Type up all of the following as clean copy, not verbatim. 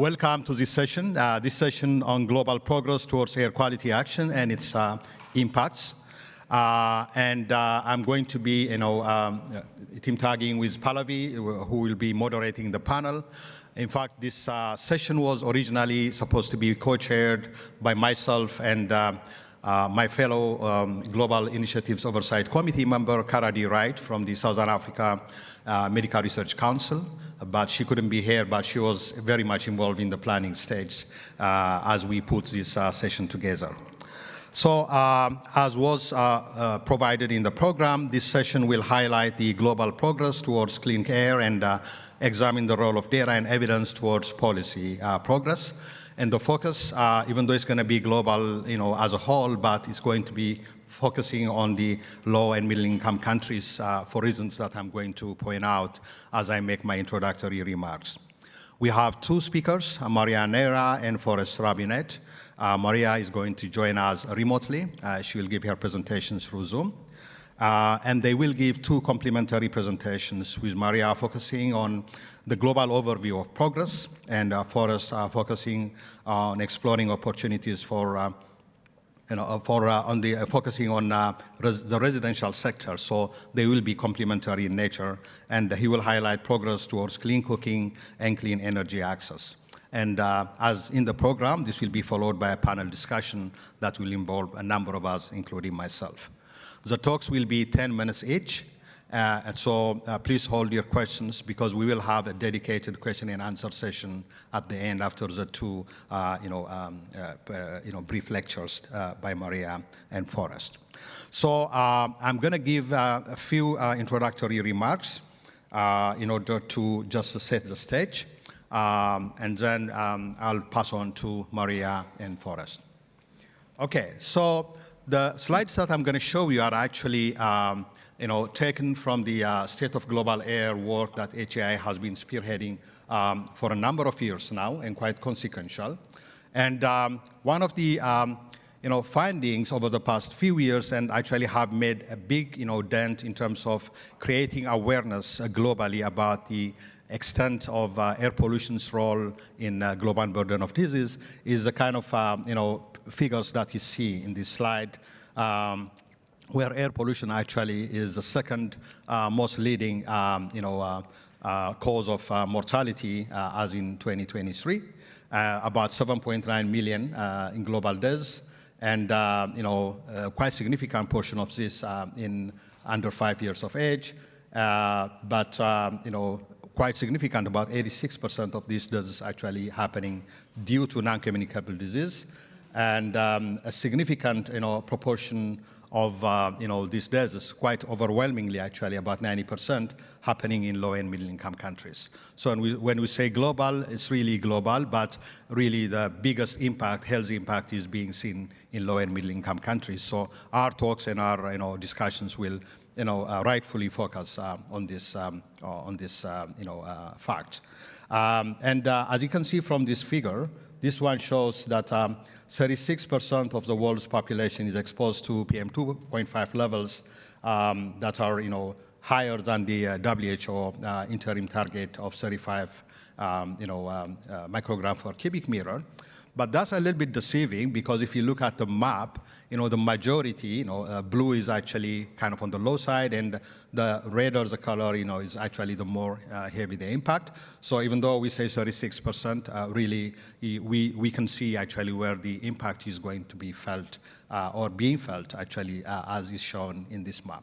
Welcome to this session on global progress towards air quality action and its impacts. I'm going to be, team tagging with Pallavi, who will be moderating the panel. In fact, this session was originally supposed to be co-chaired by myself and my fellow Global Initiatives Oversight Committee member, Cara D. Wright from the Southern Africa Medical Research Council. But she couldn't be here, but she was very much involved in the planning stage as we put this session together. So as was provided in the program, this session will highlight the global progress towards clean air and examine the role of data and evidence towards policy progress. And the focus, even though it's going to be global, as a whole, but it's going to be focusing on the low and middle income countries for reasons that I'm going to point out as I make my introductory remarks. We have two speakers, Maria Neira and Forrest Rabinet. Maria is going to join us remotely. She will give her presentations through Zoom. And they will give two complementary presentations, with Maria focusing on the global overview of progress and Forrest focusing on exploring opportunities for focusing on the residential sector, so they will be complementary in nature, and he will highlight progress towards clean cooking and clean energy access. And as in the program, this will be followed by a panel discussion that will involve a number of us, including myself. The talks will be 10 minutes each, and so please hold your questions, because we will have a dedicated question and answer session at the end after the two brief lectures by Maria and Forrest. So I'm going to give a few introductory remarks in order to just set the stage, and then I'll pass on to Maria and Forrest. Okay, so the slides that I'm going to show you are actually taken from the State of Global Air work that HAI has been spearheading for a number of years now, and quite consequential. And one of the findings over the past few years, and actually have made a big dent in terms of creating awareness globally about the extent of air pollution's role in global burden of disease, is the kind of figures that you see in this slide, where air pollution actually is the second most leading cause of mortality as in 2023, about 7.9 million in global deaths, and quite significant portion of this in under 5 years of age, but quite significant, about 86% of these deaths actually happening due to non-communicable disease, and a significant proportion of these deaths, quite overwhelmingly actually, about 90%, happening in low and middle income countries. So when we say global, it's really global, but really the biggest impact, health impact, is being seen in low and middle income countries. So our talks and our discussions will rightfully focus on this fact. And as you can see from this figure, this one shows that 36% of the world's population is exposed to PM2.5 levels that are higher than the WHO interim target of 35 microgram per cubic meter. But that's a little bit deceiving, because if you look at the map, the majority, blue is actually kind of on the low side, and the redder the color, is actually the more heavy the impact. So even though we say 36%, really we can see actually where the impact is going to be felt or being felt actually, as is shown in this map.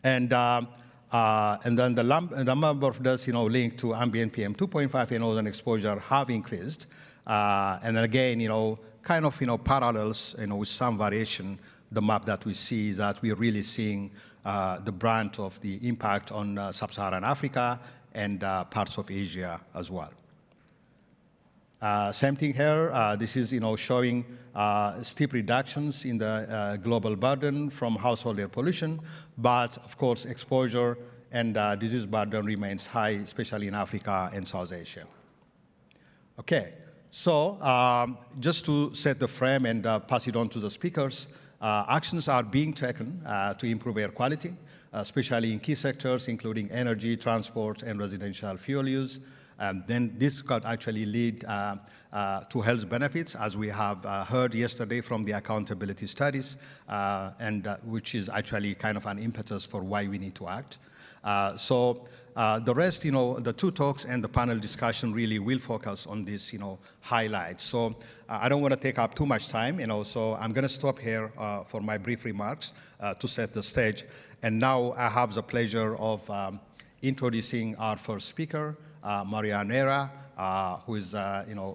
And then the number of deaths linked to ambient PM2.5 and ozone exposure have increased. And then again, kind of parallels, with some variation, the map that we see is that we're really seeing the brunt of the impact on sub-Saharan Africa and parts of Asia as well. Same thing here. This is showing steep reductions in the global burden from household air pollution, but of course exposure and disease burden remains high, especially in Africa and South Asia. Okay. So just to set the frame and pass it on to the speakers, actions are being taken to improve air quality, especially in key sectors, including energy, transport, and residential fuel use. Then this could actually lead to health benefits, as we have heard yesterday from the accountability studies, and which is actually kind of an impetus for why we need to act. The rest, the two talks and the panel discussion really will focus on these, highlights. So I don't want to take up too much time, so I'm going to stop here for my brief remarks to set the stage. And now I have the pleasure of introducing our first speaker, Maria Nera, who is,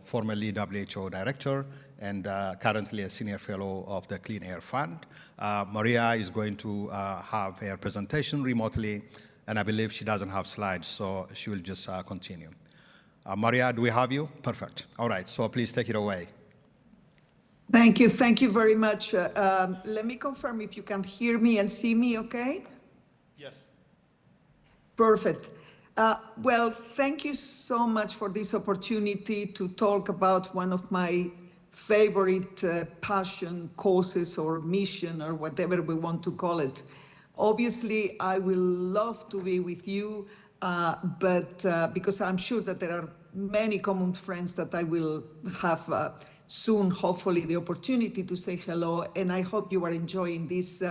formerly WHO director and currently a senior fellow of the Clean Air Fund. Maria is going to have her presentation remotely, and I believe she doesn't have slides, so she will just continue. Maria, do we have you? Perfect. All right, so please take it away. Thank you very much. Let me confirm if you can hear me and see me, okay? Yes. Perfect. Well, thank you so much for this opportunity to talk about one of my favorite passion causes or mission or whatever we want to call it. Obviously, I will love to be with you, but because I'm sure that there are many common friends that I will have soon, hopefully, the opportunity to say hello, and I hope you are enjoying this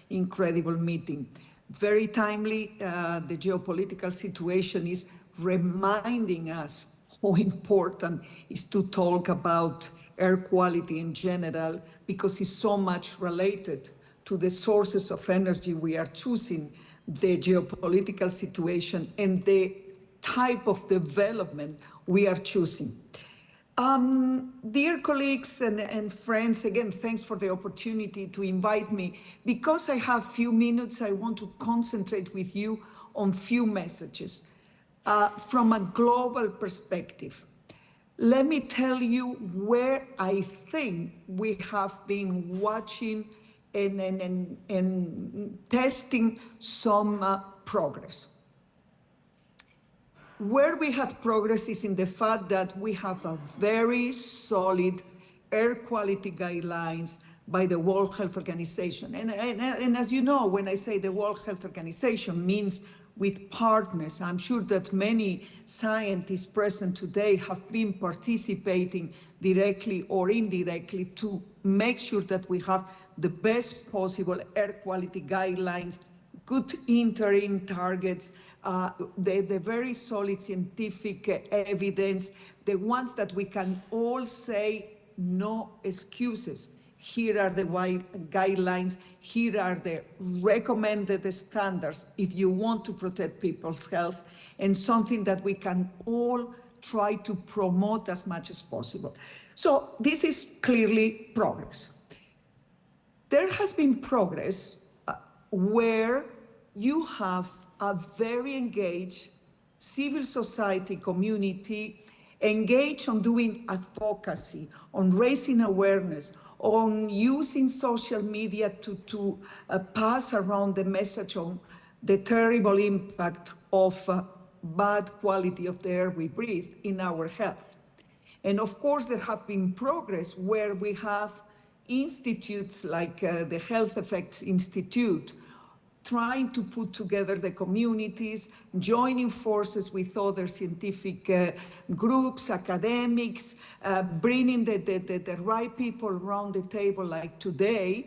incredible meeting. Very timely, the geopolitical situation is reminding us how important it is to talk about air quality in general, because it's so much related to the sources of energy we are choosing, the geopolitical situation, and the type of development we are choosing. Dear colleagues and friends, again, thanks for the opportunity to invite me. Because I have few minutes, I want to concentrate with you on few messages. From a global perspective, let me tell you where I think we have been watching and testing some progress. Where we have progress is in the fact that we have a very solid air quality guidelines by the World Health Organization. And as you know, when I say the World Health Organization, means with partners. I'm sure that many scientists present today have been participating directly or indirectly to make sure that we have the best possible air quality guidelines, good interim targets, the very solid scientific evidence, the ones that we can all say no excuses. Here are the guidelines, here are the recommended standards if you want to protect people's health, and something that we can all try to promote as much as possible. So this is clearly progress. There has been progress where you have a very engaged civil society community engaged on doing advocacy, on raising awareness, on using social media to pass around the message on the terrible impact of bad quality of the air we breathe in our health. And of course, there have been progress where we have institutes like the Health Effects Institute trying to put together the communities, joining forces with other scientific groups, academics, bringing the right people around the table like today.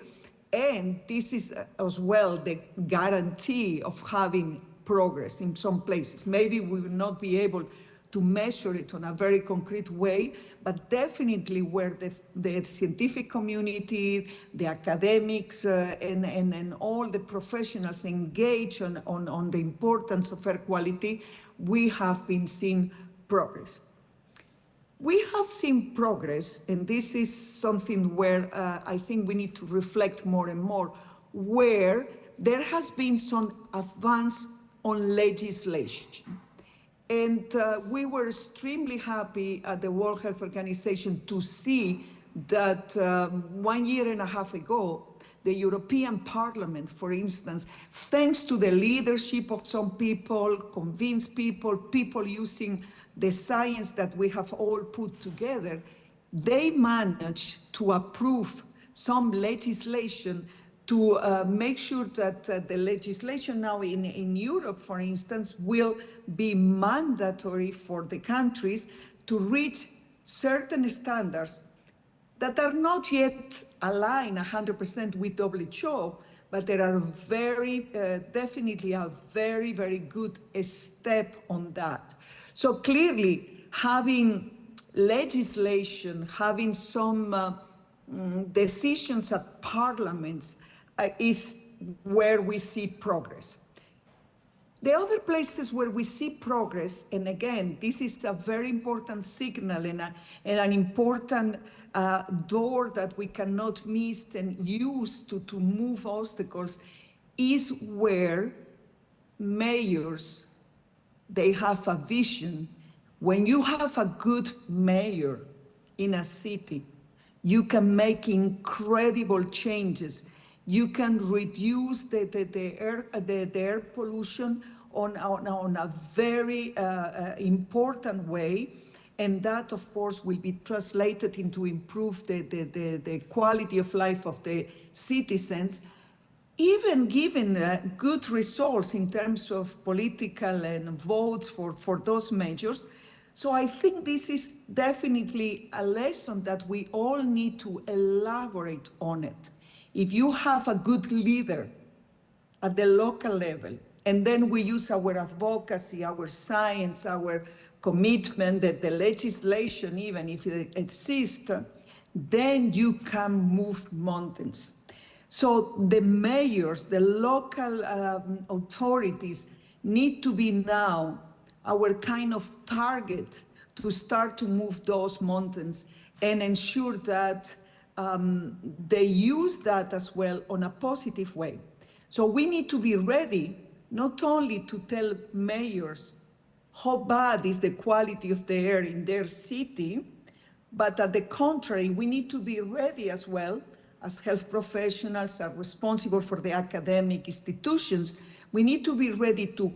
And this is as well the guarantee of having progress in some places. Maybe we will not be able to measure it on a very concrete way, but definitely where the scientific community, the academics, and all the professionals engage on the importance of air quality, we have been seeing progress. We have seen progress, and this is something where I think we need to reflect more and more, where there has been some advance on legislation. And we were extremely happy at the World Health Organization to see that 1.5 years ago, the European Parliament, for instance, thanks to the leadership of some people, convinced people, people using the science that we have all put together, they managed to approve some legislation to make sure that the legislation now in Europe, for instance, will be mandatory for the countries to reach certain standards that are not yet aligned 100% with WHO, but there are definitely a very, very good step on that. So clearly, having legislation, having some decisions at parliaments is where we see progress. The other places where we see progress, and again, this is a very important signal and an important door that we cannot miss and use to move obstacles, is where mayors, they have a vision. When you have a good mayor in a city, you can make incredible changes. You can reduce the air pollution on a very important way. And that, of course, will be translated into improve the quality of life of the citizens, even given good results in terms of political and votes for those measures. So I think this is definitely a lesson that we all need to elaborate on it. If you have a good leader at the local level, and then we use our advocacy, our science, our commitment, that the legislation, even if it exists, then you can move mountains. So the mayors, the local authorities need to be now our kind of target to start to move those mountains and ensure that they use that as well on a positive way. So we need to be ready not only to tell mayors how bad is the quality of the air in their city, but at the contrary, we need to be ready as well as health professionals are responsible for the academic institutions. We need to be ready to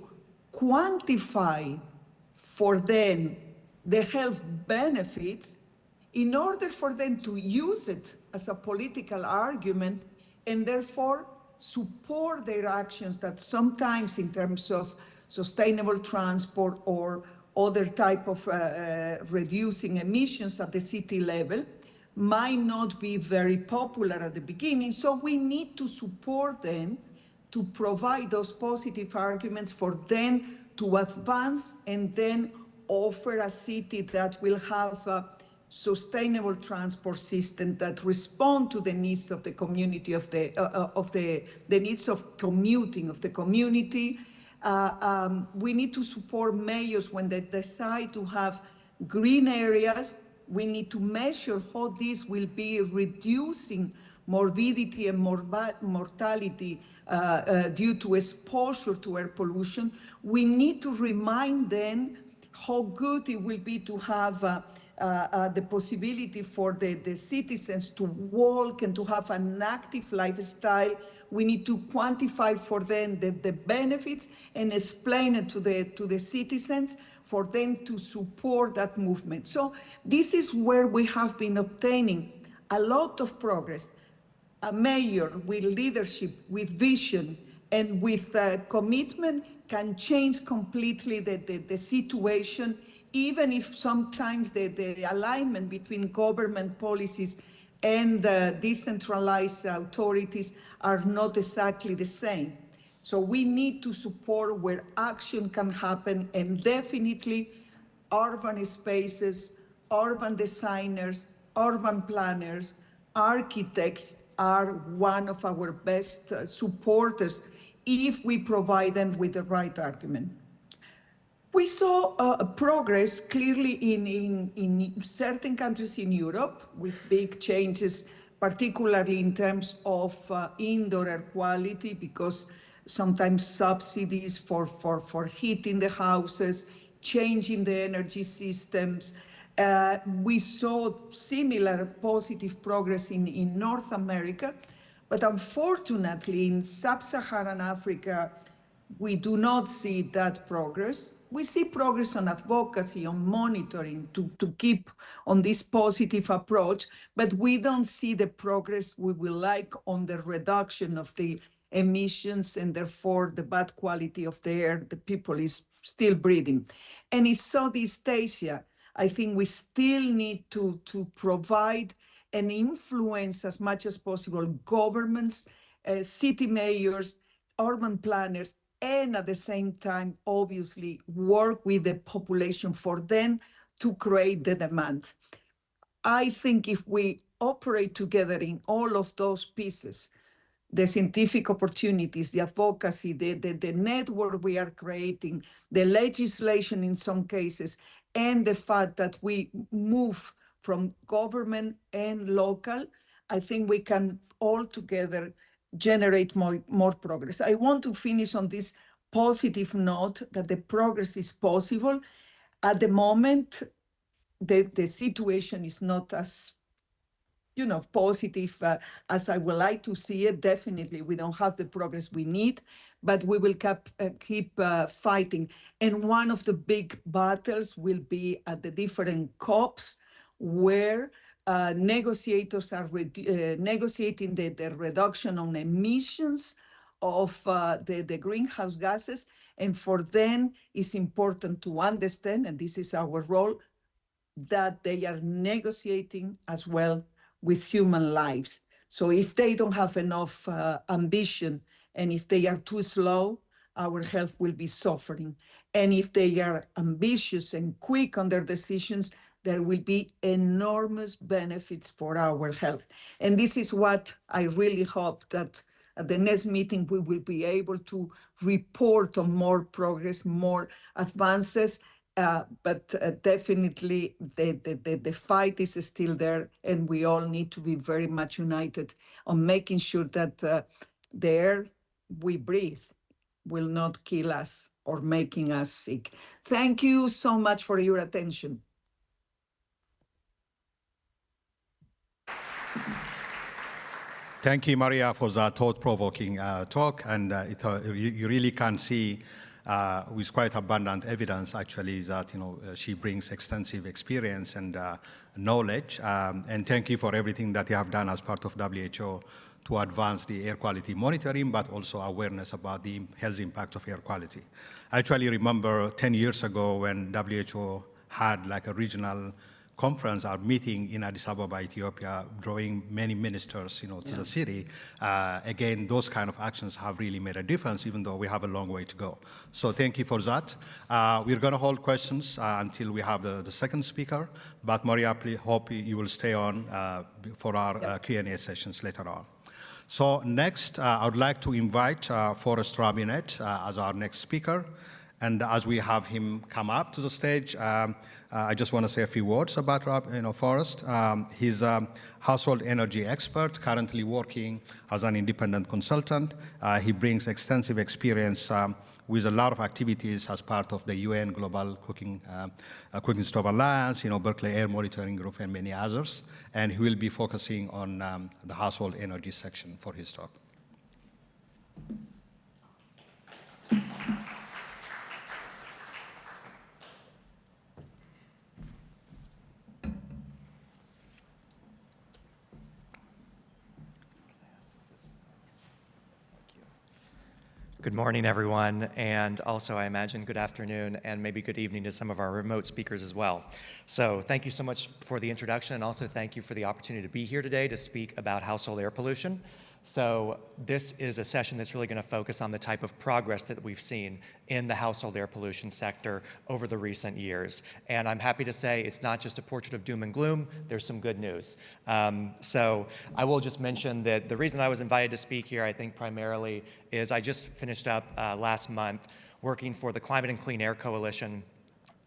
quantify for them the health benefits in order for them to use it as a political argument and therefore support their actions that sometimes in terms of sustainable transport or other type of reducing emissions at the city level might not be very popular at the beginning. So we need to support them to provide those positive arguments for them to advance and then offer a city that will have a sustainable transport system that respond to the needs of the community, of the needs of commuting of the community. We need to support mayors when they decide to have green areas. We need to measure how this will be reducing morbidity and mortality due to exposure to air pollution. We need to remind them how good it will be to have the possibility for the citizens to walk and to have an active lifestyle. We need to quantify for them the benefits and explain it to the citizens for them to support that movement. So this is where we have been obtaining a lot of progress. A mayor with leadership, with vision, and with commitment can change completely the situation, even if sometimes the alignment between government policies and decentralized authorities are not exactly the same. So we need to support where action can happen, and definitely urban spaces, urban designers, urban planners, architects are one of our best supporters if we provide them with the right argument. We saw progress clearly in certain countries in Europe with big changes, particularly in terms of indoor air quality, because sometimes subsidies for heating the houses, changing the energy systems. We saw similar positive progress in North America, but unfortunately in Sub-Saharan Africa, we do not see that progress. we see progress on advocacy, on monitoring to keep on this positive approach, but we don't see the progress we would like on the reduction of the emissions and therefore the bad quality of the air the people is still breathing. And in Southeast Asia, I think we still need to provide and influence as much as possible governments, city mayors, urban planners, and at the same time, obviously, work with the population for them to create the demand. I think if we operate together in all of those pieces, the scientific opportunities, the advocacy, the network we are creating, the legislation in some cases, and the fact that we move from government and local, I think we can all together generate more progress. I want to finish on this positive note that the progress is possible. At the moment, the situation is not as positive as I would like to see it. Definitely, we don't have the progress we need, but we will keep fighting. And one of the big battles will be at the different COPs where negotiators are negotiating the reduction on emissions of the greenhouse gases. And for them, it's important to understand, and this is our role, that they are negotiating as well with human lives. So if they don't have enough ambition and if they are too slow, our health will be suffering. And if they are ambitious and quick on their decisions, there will be enormous benefits for our health. And this is what I really hope that at the next meeting, we will be able to report on more progress, more advances, but definitely the fight is still there, and we all need to be very much united on making sure that the air we breathe will not kill us or making us sick. Thank you so much for your attention. Thank you, Maria, for that thought-provoking talk. And you really can see with quite abundant evidence, actually, that she brings extensive experience and knowledge. And thank you for everything that you have done as part of WHO to advance the air quality monitoring, but also awareness about the health impact of air quality. I actually remember 10 years ago when WHO had like a regional conference, our meeting in Addis Ababa, Ethiopia, drawing many ministers, to the city. Again, those kind of actions have really made a difference, even though we have a long way to go. So thank you for that. We're going to hold questions until we have the second speaker. But Maria, please hope you will stay on for our Q&A sessions later on. So next, I would like to invite Forrest Robinette as our next speaker. And as we have him come up to the stage, I just want to say a few words about Forrest. He's a household energy expert, currently working as an independent consultant. He brings extensive experience with a lot of activities as part of the UN Global Cooking Stove Alliance, Berkeley Air Monitoring Group, and many others. And he will be focusing on the household energy section for his talk. Good morning, everyone, and also, I imagine, good afternoon and maybe good evening to some of our remote speakers as well. So thank you so much for the introduction, and also thank you for the opportunity to be here today to speak about household air pollution. So this is a session that's really going to focus on the type of progress that we've seen in the household air pollution sector over the recent years. And I'm happy to say it's not just a portrait of doom and gloom, there's some good news. So I will just mention that the reason I was invited to speak here, I think primarily, is I just finished up last month working for the Climate and Clean Air Coalition,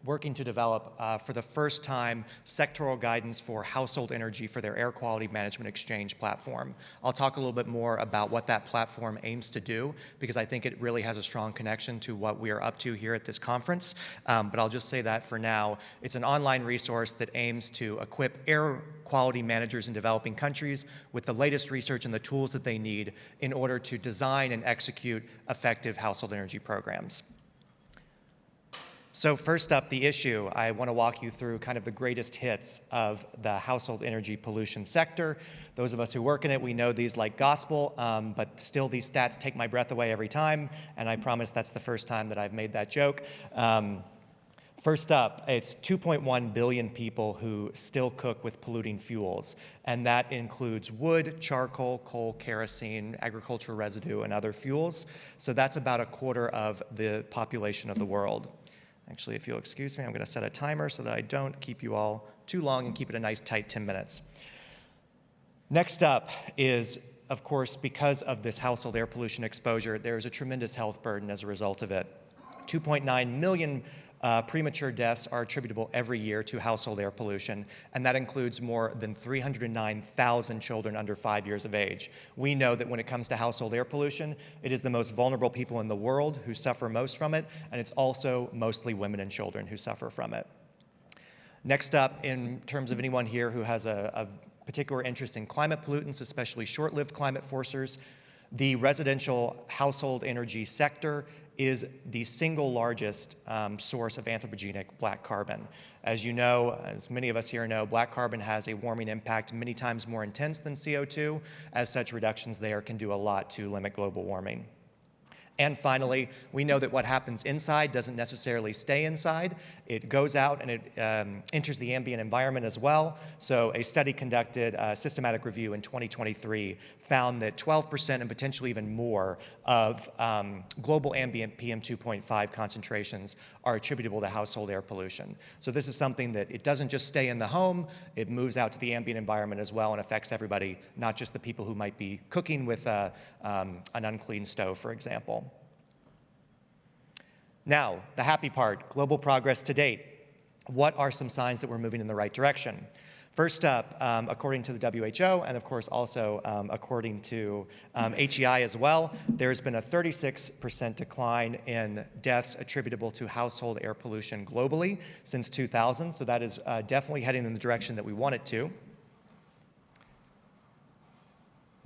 working to develop, for the first time, sectoral guidance for household energy for their air quality management exchange platform. I'll talk a little bit more about what that platform aims to do, because I think it really has a strong connection to what we are up to here at this conference. But I'll just say that for now. It's an online resource that aims to equip air quality managers in developing countries with the latest research and the tools that they need in order to design and execute effective household energy programs. So first up, the issue. I want to walk you through kind of the greatest hits of the household energy pollution sector. Those of us who work in it, we know these like gospel, but still these stats take my breath away every time, and I promise that's the first time that I've made that joke. First up, it's 2.1 billion people who still cook with polluting fuels, and that includes wood, charcoal, coal, kerosene, agricultural residue, and other fuels. So that's about a quarter of the population of the world. Actually, if you'll excuse me, I'm going to set a timer so that I don't keep you all too long and keep it a nice tight 10 minutes. Next up is, of course, because of this household air pollution exposure, there's a tremendous health burden as a result of it. 2.9 million premature deaths are attributable every year to household air pollution, and that includes more than 309,000 children under 5 years of age. We know that when it comes to household air pollution, it is the most vulnerable people in the world who suffer most from it, and it's also mostly women and children who suffer from it. Next up, in terms of anyone here who has a particular interest in climate pollutants, especially short-lived climate forcers, the residential household energy sector is the single largest source of anthropogenic black carbon. As you know, as many of us here know, black carbon has a warming impact many times more intense than CO2. As such, reductions there can do a lot to limit global warming. And finally, we know that what happens inside doesn't necessarily stay inside. It goes out and it enters the ambient environment as well. So a study conducted, a systematic review in 2023, found that 12% and potentially even more of global ambient PM2.5 concentrations are attributable to household air pollution. So this is something that it doesn't just stay in the home, it moves out to the ambient environment as well and affects everybody, not just the people who might be cooking with an unclean stove, for example. Now, the happy part, global progress to date. What are some signs that we're moving in the right direction? First up, according to the WHO, and of course also according to HEI as well, there's been a 36% decline in deaths attributable to household air pollution globally since 2000, so that is definitely heading in the direction that we want it to.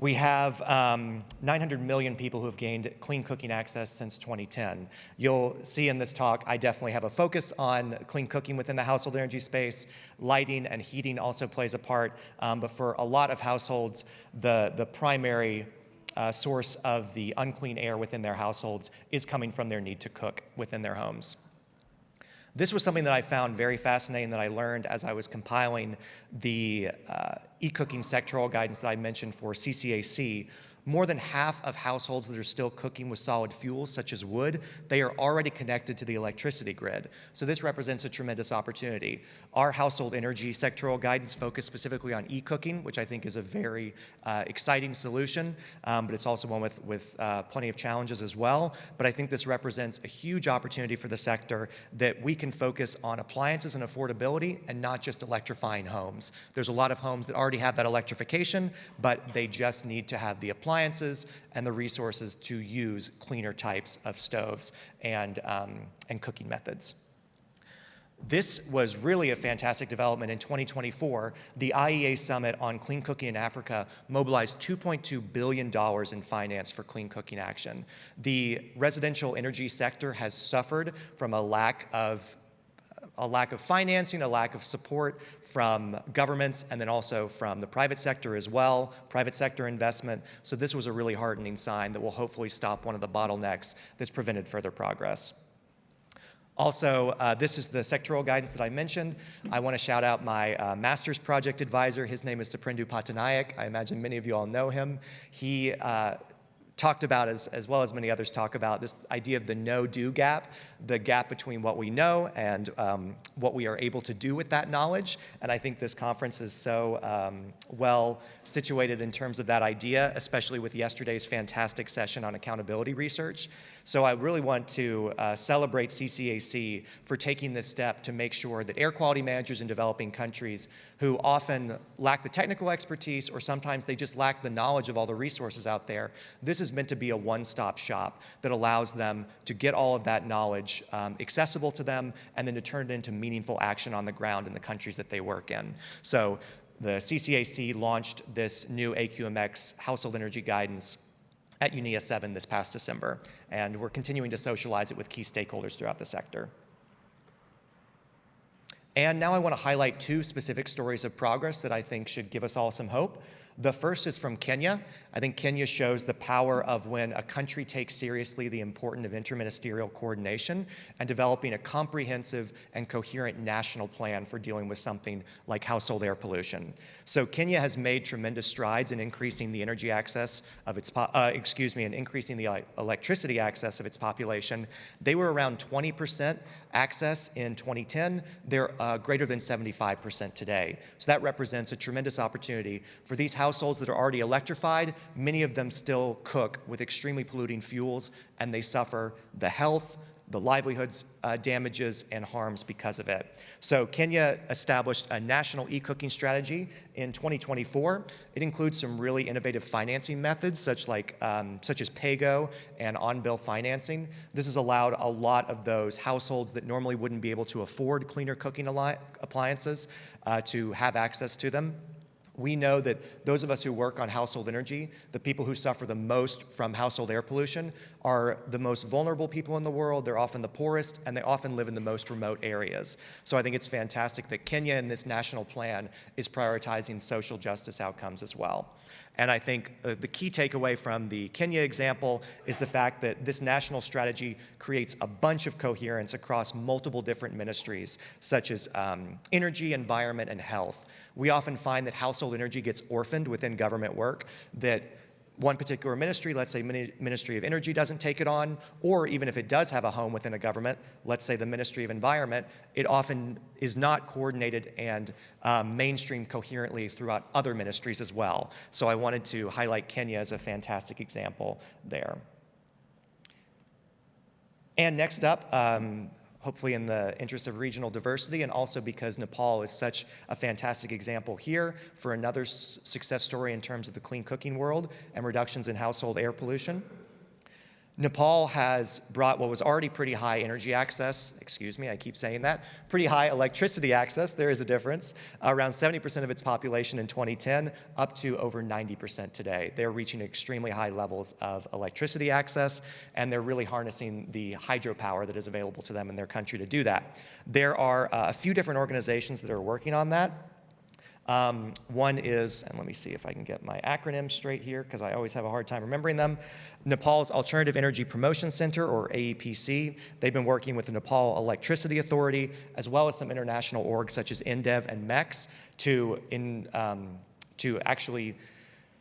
We have 900 million people who have gained clean cooking access since 2010. You'll see in this talk, I definitely have a focus on clean cooking within the household energy space. Lighting and heating also plays a part, but for a lot of households, the primary source of the unclean air within their households is coming from their need to cook within their homes. This was something that I found very fascinating that I learned as I was compiling the e-cooking sectoral guidance that I mentioned for CCAC. More than half of households that are still cooking with solid fuels, such as wood, they are already connected to the electricity grid. So this represents a tremendous opportunity. Our household energy sectoral guidance focused specifically on e-cooking, which I think is a very exciting solution, but it's also one with plenty of challenges as well. But I think this represents a huge opportunity for the sector that we can focus on appliances and affordability and not just electrifying homes. There's a lot of homes that already have that electrification, but they just need to have the appliances and the resources to use cleaner types of stoves and cooking methods. This was really a fantastic development in 2024. The IEA Summit on Clean Cooking in Africa mobilized $2.2 billion in finance for clean cooking action. The residential energy sector has suffered from a lack of financing, a lack of support from governments, and then also from the private sector as well, private sector investment. So this was a really heartening sign that will hopefully stop one of the bottlenecks that's prevented further progress. Also, this is the sectoral guidance that I mentioned. I want to shout out my master's project advisor. His name is Saprendu Patanayak. I imagine many of you all know him. He talked about, as well as many others talk about, this idea of the know-do gap, the gap between what we know and what we are able to do with that knowledge. And I think this conference is so well situated in terms of that idea, especially with yesterday's fantastic session on accountability research. So I really want to celebrate CCAC for taking this step to make sure that air quality managers in developing countries who often lack the technical expertise or sometimes they just lack the knowledge of all the resources out there, this is meant to be a one-stop shop that allows them to get all of that knowledge accessible to them and then to turn it into meaningful action on the ground in the countries that they work in. So the CCAC launched this new AQMX household energy guidance at UNEA 7 this past December, and we're continuing to socialize it with key stakeholders throughout the sector. And now I want to highlight two specific stories of progress that I think should give us all some hope. The first is from Kenya. I think Kenya shows the power of when a country takes seriously the importance of interministerial coordination and developing a comprehensive and coherent national plan for dealing with something like household air pollution. So Kenya has made tremendous strides in increasing the energy access of its, increasing the electricity access of its population. They were around 20% access in 2010. They're greater than 75% today. So that represents a tremendous opportunity for these households that are already electrified. Many of them still cook with extremely polluting fuels, and they suffer the health, the livelihoods damages and harms because of it. So Kenya established a national e-cooking strategy in 2024. It includes some really innovative financing methods such as pay-go and on-bill financing. This has allowed a lot of those households that normally wouldn't be able to afford cleaner cooking appliances to have access to them. We know that those of us who work on household energy, the people who suffer the most from household air pollution, are the most vulnerable people in the world. They're often the poorest, and they often live in the most remote areas. So I think it's fantastic that Kenya in this national plan is prioritizing social justice outcomes as well. And I think the key takeaway from the Kenya example is the fact that this national strategy creates a bunch of coherence across multiple different ministries, such as energy, environment, and health. We often find that household energy gets orphaned within government work, that one particular ministry, let's say Ministry of Energy, doesn't take it on, or even if it does have a home within a government, let's say the Ministry of Environment, it often is not coordinated and mainstreamed coherently throughout other ministries as well. So I wanted to highlight Kenya as a fantastic example there. And next up, hopefully in the interest of regional diversity, and also because Nepal is such a fantastic example here for another success story in terms of the clean cooking world and reductions in household air pollution. Nepal has brought what was already pretty high energy access, I keep saying that, pretty high electricity access, there is a difference, around 70% of its population in 2010, up to over 90% today. They're reaching extremely high levels of electricity access, and they're really harnessing the hydropower that is available to them in their country to do that. There are a few different organizations that are working on that. One is, and let me see if I can get my acronyms straight here because I always have a hard time remembering them, Nepal's Alternative Energy Promotion Center, or AEPC. They've been working with the Nepal Electricity Authority, as well as some international orgs such as INDEV and MEX to actually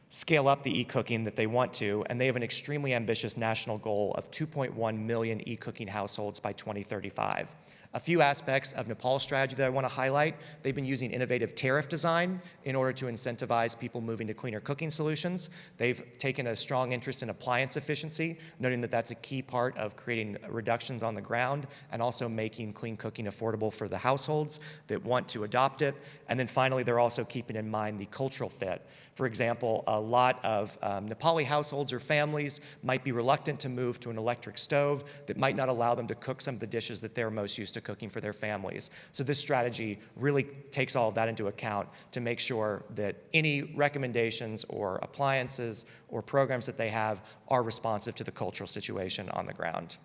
scale up the e-cooking that they want to, and they have an extremely ambitious national goal of 2.1 million e-cooking households by 2035. A few aspects of Nepal's strategy that I want to highlight. They've been using innovative tariff design in order to incentivize people moving to cleaner cooking solutions. They've taken a strong interest in appliance efficiency, noting that that's a key part of creating reductions on the ground and also making clean cooking affordable for the households that want to adopt it. And then finally, they're also keeping in mind the cultural fit. For example, a lot of Nepali households or families might be reluctant to move to an electric stove that might not allow them to cook some of the dishes that they're most used to cooking for their families. So this strategy really takes all of that into account to make sure that any recommendations or appliances or programs that they have are responsive to the cultural situation on the ground.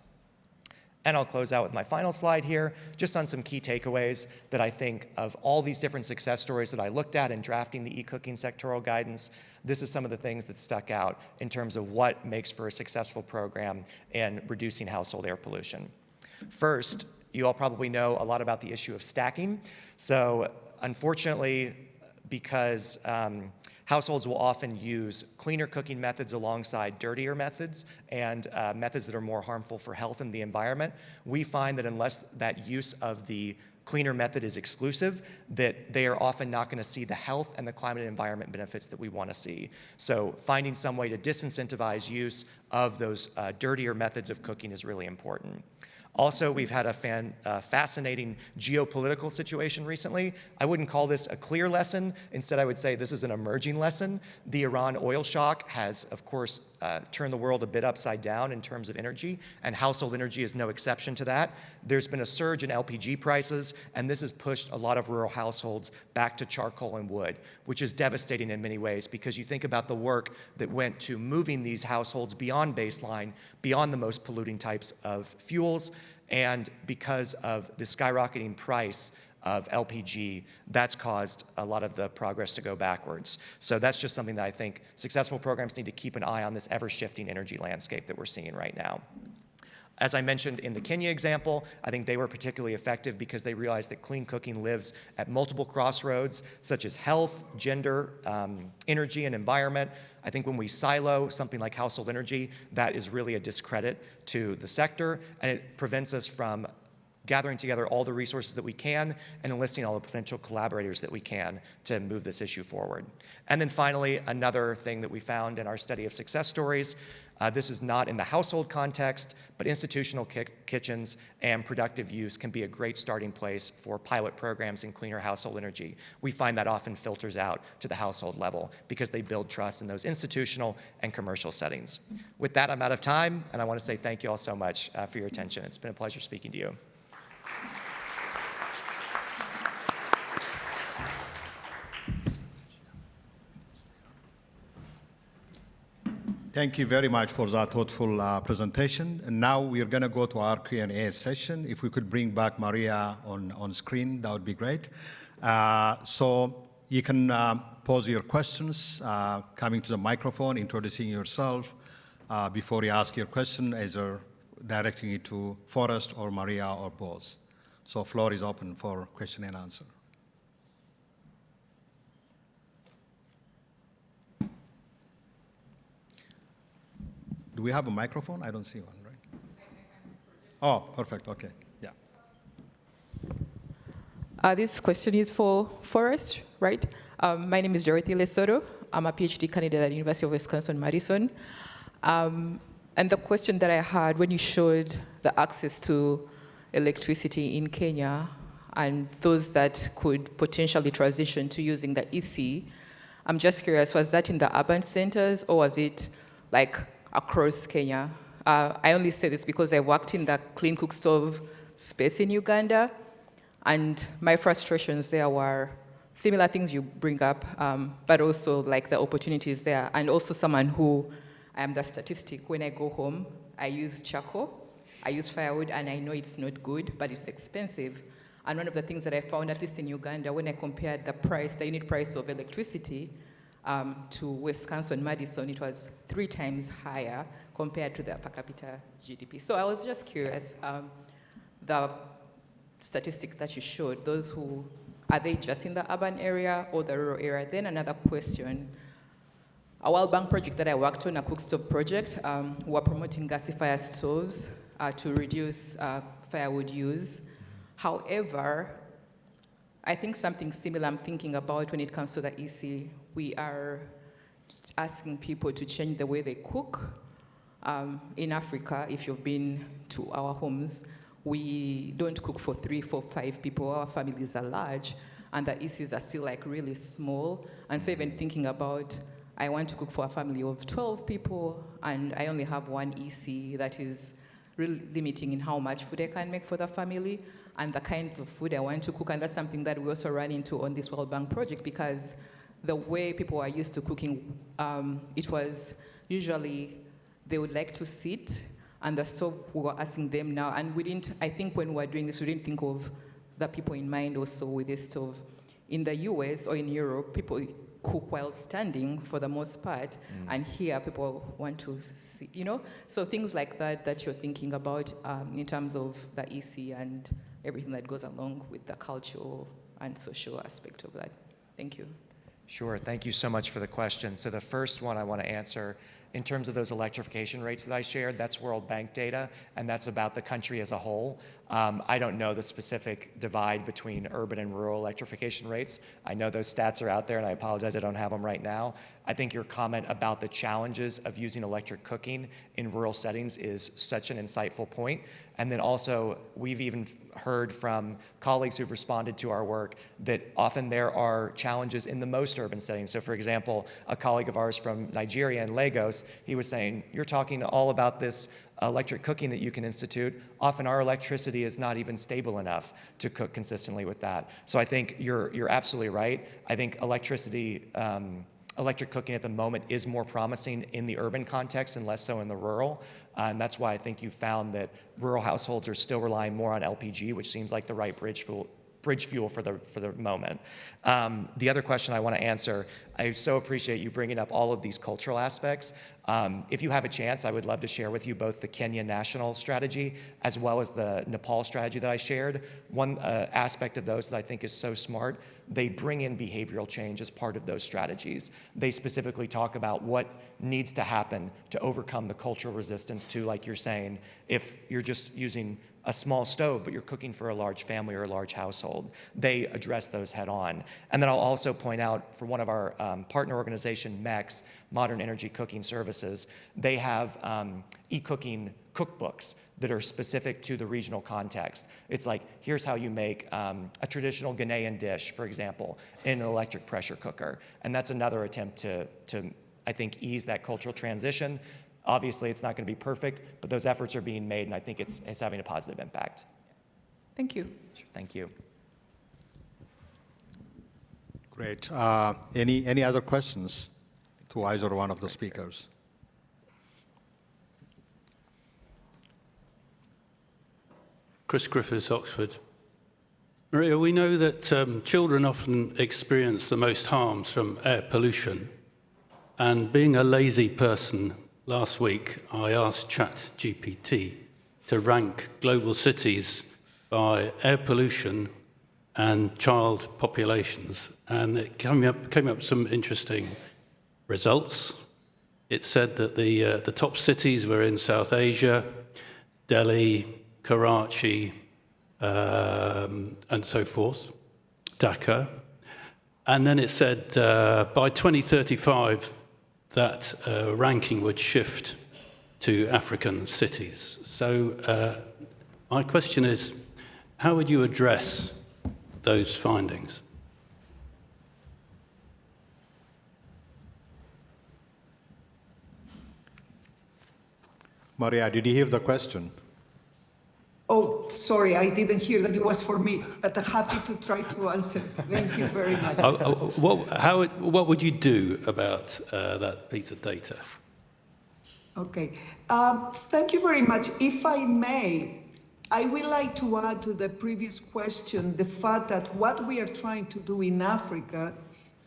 And I'll close out with my final slide here, just on some key takeaways that I think of all these different success stories that I looked at in drafting the e-cooking sectoral guidance. This is some of the things that stuck out in terms of what makes for a successful program in reducing household air pollution. First, you all probably know a lot about the issue of stacking. So unfortunately, because households will often use cleaner cooking methods alongside dirtier methods and methods that are more harmful for health and the environment. We find that unless that use of the cleaner method is exclusive, that they are often not going to see the health and the climate and environment benefits that we want to see. So finding some way to disincentivize use of those dirtier methods of cooking is really important. Also, we've had a fascinating geopolitical situation recently. I wouldn't call this a clear lesson. Instead, I would say this is an emerging lesson. The Iran oil shock has, of course, turned the world a bit upside down in terms of energy, and household energy is no exception to that. There's been a surge in LPG prices, and this has pushed a lot of rural households back to charcoal and wood, which is devastating in many ways because you think about the work that went to moving these households beyond baseline, beyond the most polluting types of fuels, and because of the skyrocketing price of LPG, that's caused a lot of the progress to go backwards. So that's just something that I think successful programs need to keep an eye on, this ever-shifting energy landscape that we're seeing right now. As I mentioned in the Kenya example, I think they were particularly effective because they realized that clean cooking lives at multiple crossroads, such as health, gender, energy, and environment. I think when we silo something like household energy, that is really a discredit to the sector, and it prevents us from gathering together all the resources that we can and enlisting all the potential collaborators that we can to move this issue forward. And then finally, another thing that we found in our study of success stories, this is not in the household context, but institutional kitchens and productive use can be a great starting place for pilot programs in cleaner household energy. We find that often filters out to the household level because they build trust in those institutional and commercial settings. With that, I'm out of time, and I want to say thank you all so much for your attention. It's been a pleasure speaking to you. Thank you very much for that thoughtful presentation. And now we're going to go to our Q&A session. If we could bring back Maria on screen, that would be great. So you can pose your questions, coming to the microphone, introducing yourself before you ask your question, either directing it to Forrest or Maria or both. So floor is open for question and answer. Do we have a microphone? I don't see one, right? Oh, perfect. Okay. Yeah. This question is for Forrest, right? My name is Dorothy Lesotho. I'm a PhD candidate at the University of Wisconsin-Madison. And the question that I had when you showed the access to electricity in Kenya and those that could potentially transition to using the EC, I'm just curious, was that in the urban centers or was it like across Kenya? I only say this because I worked in the clean cook stove space in Uganda, and my frustrations there were similar things you bring up, but also like the opportunities there. And also someone who, I am the statistic, when I go home, I use charcoal, I use firewood, and I know it's not good, but it's expensive. And one of the things that I found, at least in Uganda, when I compared the price, the unit price of electricity, to Wisconsin-Madison, it was 3 times higher compared to the per capita GDP. So I was just curious, the statistics that you showed, those who, are they just in the urban area or the rural area? Then another question, a World Bank project that I worked on, a cook stove project, we're promoting gasifier stoves to reduce firewood use. However, I think something similar I'm thinking about when it comes to the EC. We are asking people to change the way they cook. In Africa, if you've been to our homes, we don't cook for 3, 4, 5 people. Our families are large, and the ECs are still like really small. And so even thinking about, I want to cook for a family of 12 people, and I only have one EC, that is really limiting in how much food I can make for the family and the kinds of food I want to cook. And that's something that we also run into on this World Bank project, because the way people are used to cooking, it was usually they would like to sit, and the stove, we were asking them now, and we didn't, I think when we were doing this, we didn't think of the people in mind also with this stove. In the US or in Europe, people cook while standing for the most part, and here people want to sit, you know? So things like that that you're thinking about in terms of the EC and everything that goes along with the cultural and social aspect of that. Thank you. Sure, thank you so much for the question. So the first one I want to answer, in terms of those electrification rates that I shared, that's World Bank data, and that's about the country as a whole. I don't know the specific divide between urban and rural electrification rates. I know those stats are out there, and I apologize I don't have them right now. I think your comment about the challenges of using electric cooking in rural settings is such an insightful point. And then also, we've even heard from colleagues who've responded to our work that often there are challenges in the most urban settings. So for example, a colleague of ours from Nigeria in Lagos, he was saying, you're talking all about this electric cooking that you can institute. Often our electricity is not even stable enough to cook consistently with that. So I think you're absolutely right. I think electric cooking at the moment is more promising in the urban context and less so in the rural. And that's why I think you found that rural households are still relying more on LPG, which seems like the right bridge bridge fuel for the moment. The other question I want to answer, I so appreciate you bringing up all of these cultural aspects. If you have a chance, I would love to share with you both the Kenya national strategy as well as the Nepal strategy that I shared. One aspect of those that I think is so smart, they bring in behavioral change as part of those strategies. They specifically talk about what needs to happen to overcome the cultural resistance to, like you're saying, if you're just using a small stove, but you're cooking for a large family or a large household. They address those head on. And then I'll also point out for one of our partner organization, MEX, Modern Energy Cooking Services, they have e-cooking cookbooks that are specific to the regional context. It's like, here's how you make a traditional Ghanaian dish, for example, in an electric pressure cooker. And that's another attempt to I think, ease that cultural transition. Obviously, it's not going to be perfect, but those efforts are being made, and I think it's having a positive impact. Thank you. Sure, thank you. Great. Any other questions to either one of the speakers? Chris Griffiths, Oxford. Maria, we know that children often experience the most harms from air pollution. And being a lazy person, last week I asked ChatGPT to rank global cities by air pollution and child populations. And it came up with some interesting results. It said that the top cities were in South Asia, Delhi, Karachi, and so forth, Dhaka. And then it said by 2035, that ranking would shift to African cities. So my question is, how would you address those findings? Maria, did you hear the question? Oh, sorry, I didn't hear that it was for me, but I'm happy to try to answer. Thank you very much. What would you do about that piece of data? Okay, thank you very much. If I may, I would like to add to the previous question the fact that what we are trying to do in Africa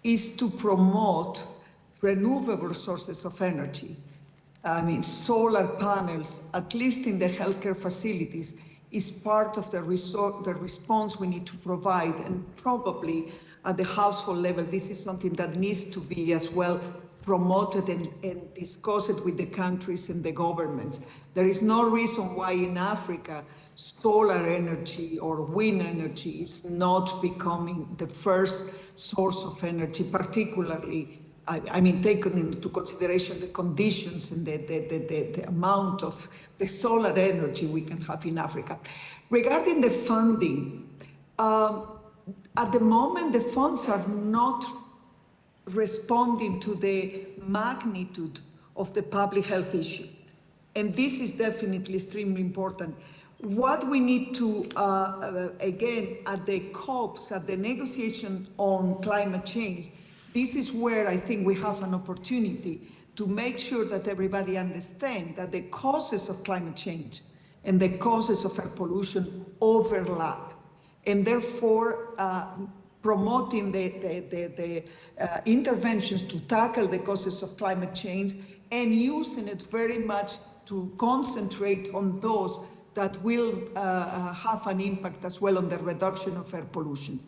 is to promote renewable sources of energy. I mean, solar panels, at least in the healthcare facilities, is part of the response we need to provide. And probably at the household level, this is something that needs to be as well promoted and discussed with the countries and the governments. There is no reason why in Africa, solar energy or wind energy is not becoming the first source of energy, particularly I mean, taking into consideration the conditions and the amount of the solar energy we can have in Africa. Regarding the funding, at the moment, the funds are not responding to the magnitude of the public health issue. And this is definitely extremely important. What we need to, again, at the COPs, at the negotiation on climate change, this is where I think we have an opportunity to make sure that everybody understands that the causes of climate change and the causes of air pollution overlap. And therefore, promoting the interventions to tackle the causes of climate change and using it very much to concentrate on those that will have an impact as well on the reduction of air pollution.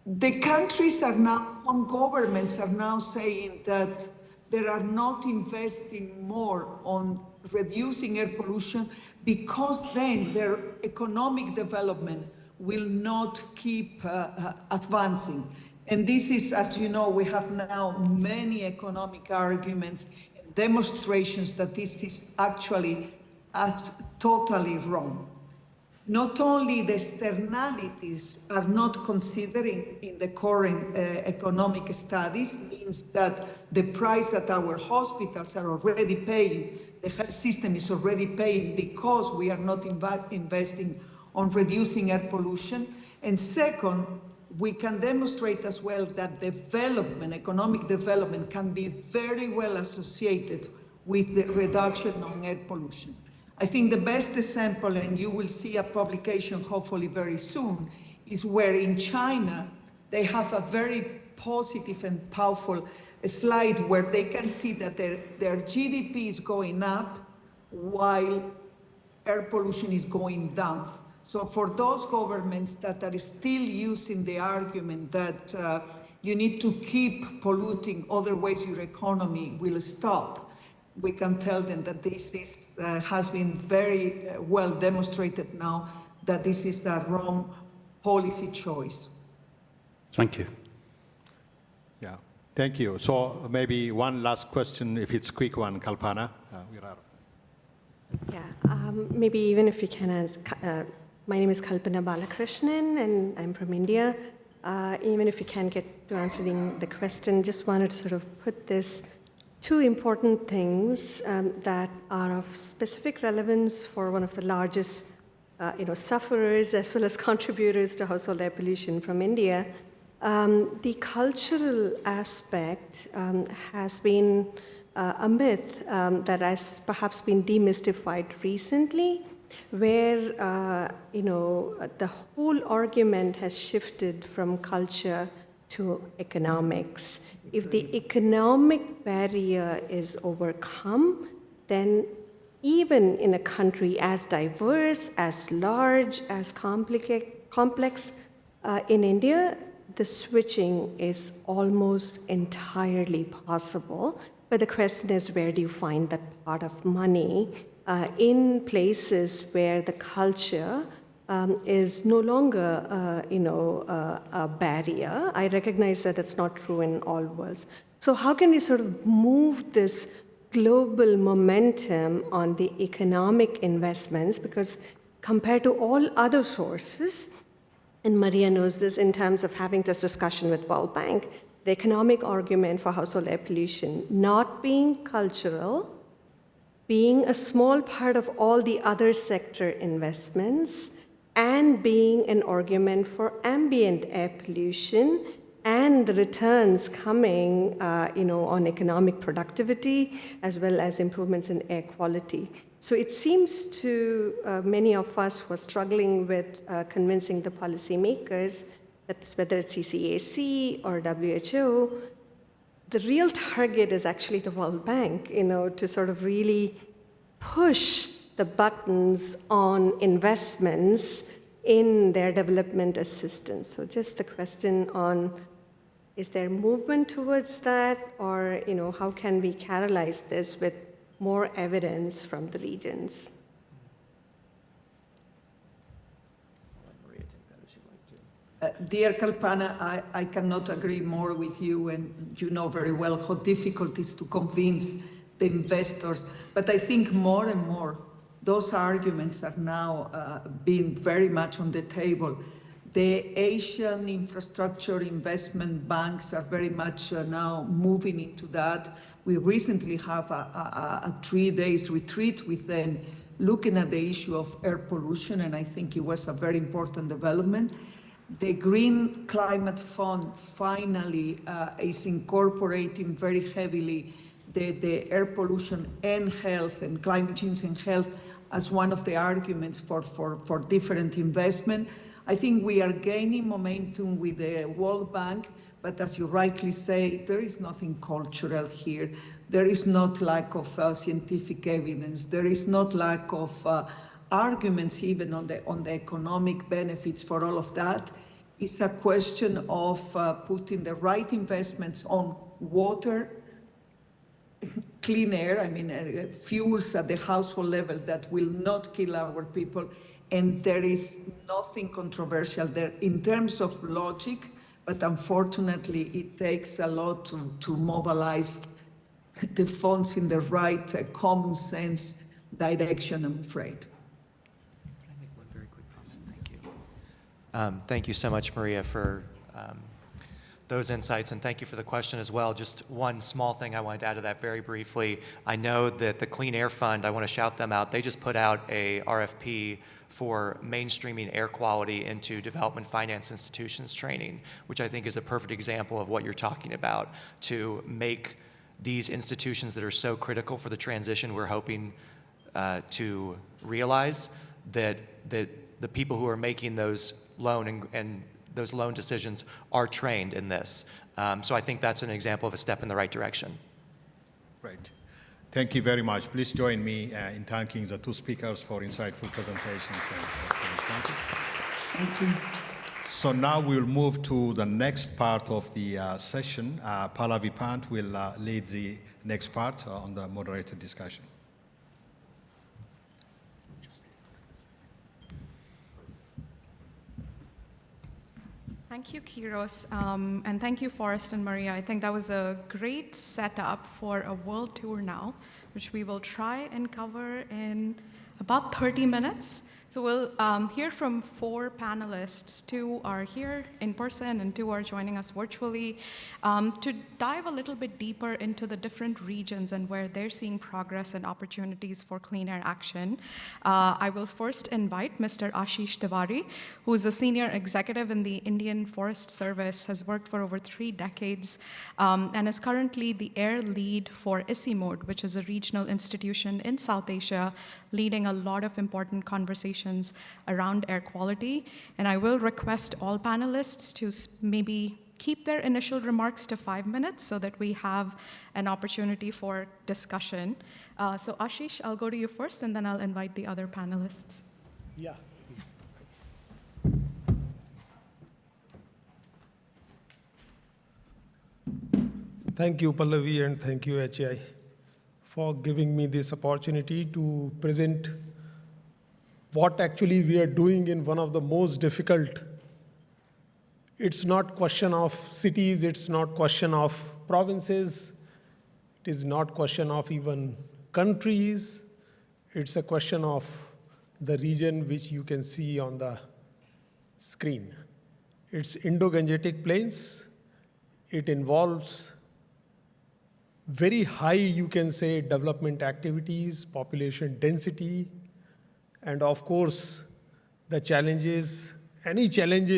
The countries are now, some governments are now saying that they are not investing more on reducing air pollution because then their economic development will not keep advancing. And this is, as you know, we have now many economic arguments, demonstrations that this is actually totally wrong. Not only the externalities are not considering in the current economic studies, means that the price that our hospitals are already paying, the health system is already paying because we are not investing on reducing air pollution. And second, we can demonstrate as well that development, economic development, can be very well associated with the reduction on air pollution. I think the best example, and you will see a publication hopefully very soon, is where in China, they have a very positive and powerful slide where they can see that their GDP is going up while air pollution is going down. So for those governments that are still using the argument that you need to keep polluting, otherwise your economy will stop, we can tell them that this is, has been very well demonstrated now that this is the wrong policy choice. Thank you. Yeah, thank you. So maybe one last question, if it's a quick one, Kalpana. We're out. Yeah, maybe even if you can ask, my name is Kalpana Balakrishnan and I'm from India. Even if you can get to answering the question, just wanted to sort of put this two important things that are of specific relevance for one of the largest sufferers as well as contributors to household air pollution from India. The cultural aspect has been a myth that has perhaps been demystified recently, where the whole argument has shifted from culture to economics. If the economic barrier is overcome, then even in a country as diverse, as large, as complex in India, the switching is almost entirely possible. But the question is, where do you find that pot of money in places where the culture is no longer, a barrier? I recognize that it's not true in all worlds. So how can we sort of move this global momentum on the economic investments? Because compared to all other sources, and Maria knows this in terms of having this discussion with World Bank, the economic argument for household air pollution not being cultural, being a small part of all the other sector investments, and being an argument for ambient air pollution and the returns coming on economic productivity as well as improvements in air quality. So it seems to many of us who are struggling with convincing the policymakers that whether it's CCAC or WHO, the real target is actually the World Bank, to sort of really push the buttons on investments in their development assistance. So just the question on, is there movement towards that, or how can we catalyze this with more evidence from the regions? Dear Kalpana, I cannot agree more with you, and you know very well how difficult it is to convince the investors. But I think more and more, those arguments are now being very much on the table. The Asian infrastructure investment banks are very much now moving into that. We recently have a 3-day retreat with them looking at the issue of air pollution, and I think it was a very important development. The Green Climate Fund finally is incorporating very heavily the air pollution and health and climate change and health as one of the arguments for different investment. I think we are gaining momentum with the World Bank, but as you rightly say, there is nothing cultural here. There is not lack of scientific evidence. There is not lack of arguments even on the economic benefits for all of that. It's a question of putting the right investments on water, clean air, fuels at the household level that will not kill our people. And there is nothing controversial there in terms of logic, but unfortunately it takes a lot to mobilize the funds in the right common sense direction, I'm afraid. Can I make one very quick comment? Thank you. Thank you so much, Maria, for those insights, and thank you for the question as well. Just one small thing I wanted to add to that very briefly. I know that the Clean Air Fund, I want to shout them out, they just put out a RFP for mainstreaming air quality into development finance institutions training, which I think is a perfect example of what you're talking about, to make these institutions that are so critical for the transition we're hoping to realize, that the people who are making those loan and those loan decisions are trained in this. So I think that's an example of a step in the right direction. Right. Thank you very much. Please join me in thanking the two speakers for insightful presentations. Thank you. Thank you. So now we'll move to the next part of the session. Pallavi Pant will lead the next part on the moderated discussion. Thank you, Kiros, and thank you, Forrest and Maria. I think that was a great setup for a world tour now, which we will try and cover in about 30 minutes. So we'll hear from 4 panelists. 2 are here in person and 2 are joining us virtually to dive a little bit deeper into the different regions and where they're seeing progress and opportunities for clean air action. I will first invite Mr. Ashish Tiwari, who is a senior executive in the Indian Forest Service, has worked for over 3 decades, and is currently the air lead for ICIMOD, which is a regional institution in South Asia, leading a lot of important conversations around air quality. And I will request all panelists to maybe keep their initial remarks to 5 minutes so that we have an opportunity for discussion. So Ashish, I'll go to you first, and then I'll invite the other panelists. Yeah, please. Thank you, Pallavi, and thank you, HI, for giving me this opportunity to present what actually we are doing in one of the most difficult. It's not question of cities, it's not question of provinces, it is not question of even countries, it's a question of the region which you can see on the screen. It's Indo-Gangetic Plains. It involves very high, you can say, development activities, population density, and of course, the challenges, any challenge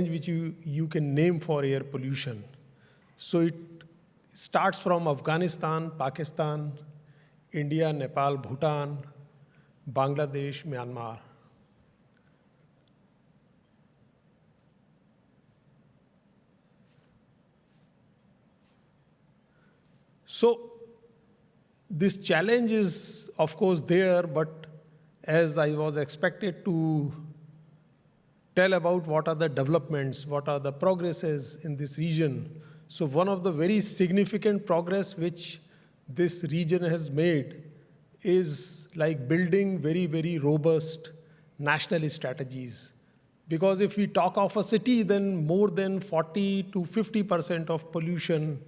which you can name for air pollution. So it starts from Afghanistan, Pakistan, India, Nepal, Bhutan, Bangladesh, Myanmar. So this challenge is, of course, there, but as I was expected to tell about what are the developments, what are the progresses in this region. So one of the very significant progress which this region has made is like building very, very robust national strategies. Because if we talk of a city, then more than 40 to 50% of pollution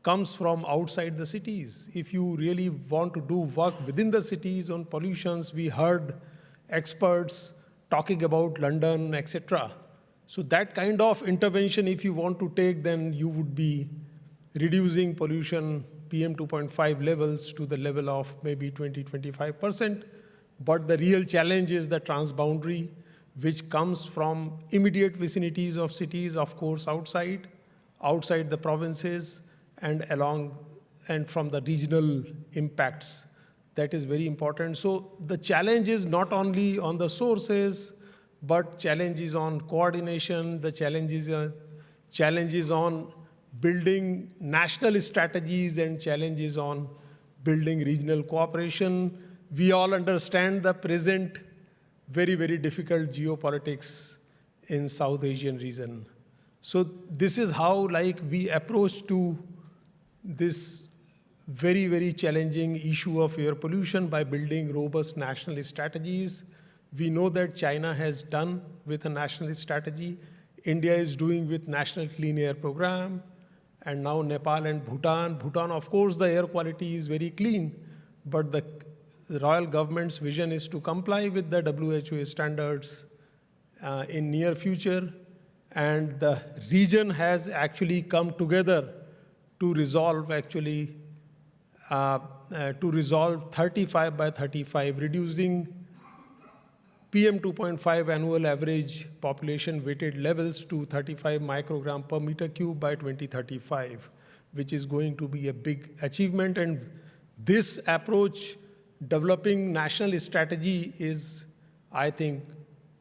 comes from outside the cities. If you really want to do work within the cities on pollutions, we heard experts talking about London, etc. So that kind of intervention, if you want to take, then you would be reducing pollution PM 2.5 levels to the level of maybe 20-25%. But the real challenge is the transboundary, which comes from immediate vicinities of cities, of course, outside the provinces, and from the regional impacts. That is very important. So the challenge is not only on the sources, but challenges on coordination, the challenges on building national strategies, and challenges on building regional cooperation. We all understand the present very, very difficult geopolitics in South Asian region. So this is how we approach to this very, very challenging issue of air pollution by building robust national strategies. We know that China has done with a national strategy. India is doing with National Clean Air Program, and now Nepal and Bhutan. Bhutan, of course, the air quality is very clean, but the royal government's vision is to comply with the WHO standards in near future. And the region has actually come together to resolve 35 by 35, reducing PM 2.5 annual average population weighted levels to 35 microgram per meter cube by 2035, which is going to be a big achievement. And this approach, developing national strategy, is I think,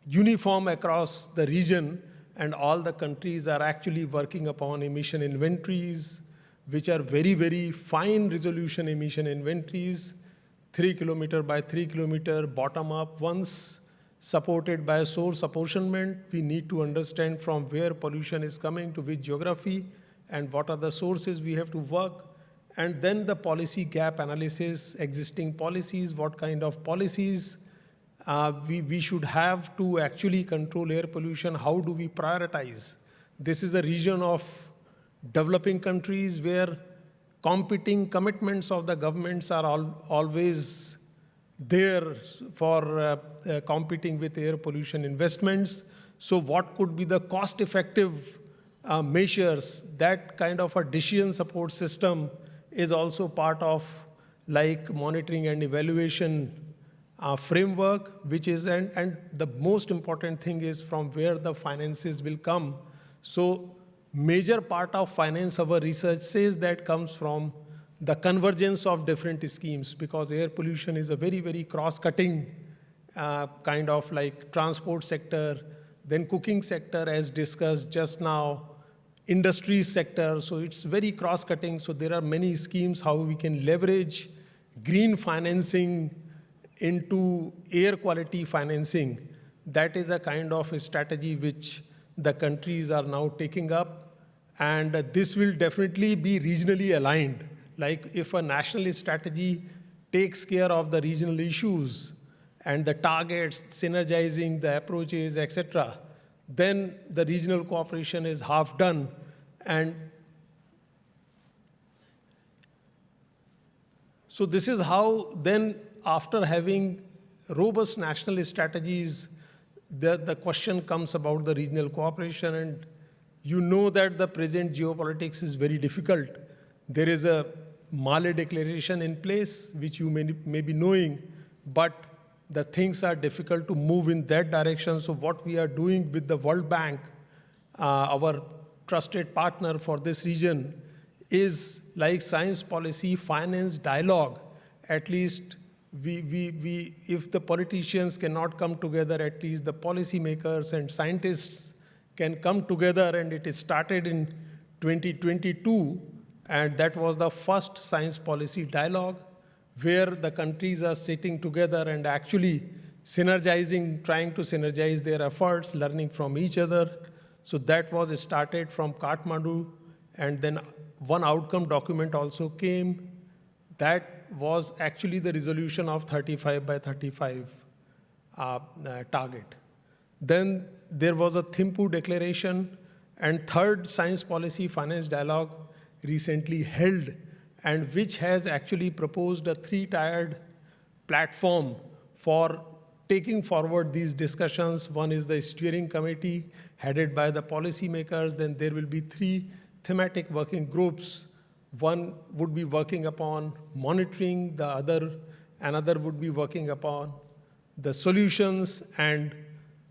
uniform across the region, and all the countries are actually working upon emission inventories, which are very, very fine resolution emission inventories, 3 kilometer by 3 kilometer, bottom up. Once supported by source apportionment, we need to understand from where pollution is coming to which geography and what are the sources we have to work. And then the policy gap analysis, existing policies, what kind of policies we should have to actually control air pollution, how do we prioritize? This is a region of developing countries where competing commitments of the governments are always there for competing with air pollution investments. So what could be the cost-effective measures? That kind of a decision support system is also part of like monitoring and evaluation framework, which is, and the most important thing is from where the finances will come. So major part of finance, our research says that comes from the convergence of different schemes, because air pollution is a very, very cross-cutting kind of like transport sector, then cooking sector as discussed just now, industry sector, so it's very cross-cutting. So there are many schemes how we can leverage green financing into air quality financing. That is a kind of a strategy which the countries are now taking up, and this will definitely be regionally aligned. Like if a national strategy takes care of the regional issues and the targets, synergizing the approaches, etc., then the regional cooperation is half done. And so this is how then, after having robust national strategies, the question comes about the regional cooperation. And you know that the present geopolitics is very difficult. There is a Mali declaration in place, which you may be knowing, but the things are difficult to move in that direction. So what we are doing with the World Bank, our trusted partner for this region, is like science policy, finance dialogue. At least if the politicians cannot come together, at least the policymakers and scientists can come together. And it started in 2022, and that was the first science policy dialogue where the countries are sitting together and actually synergizing, trying to synergize their efforts, learning from each other. So that was started from Kathmandu, and then one outcome document also came. That was actually the resolution of 35 by 35 target. Then there was a Thimphu declaration, and third science policy finance dialogue recently held, and which has actually proposed a three-tiered platform for taking forward these discussions. One is the steering committee headed by the policymakers. Then there will be 3 thematic working groups. One would be working upon monitoring, another would be working upon the solutions, and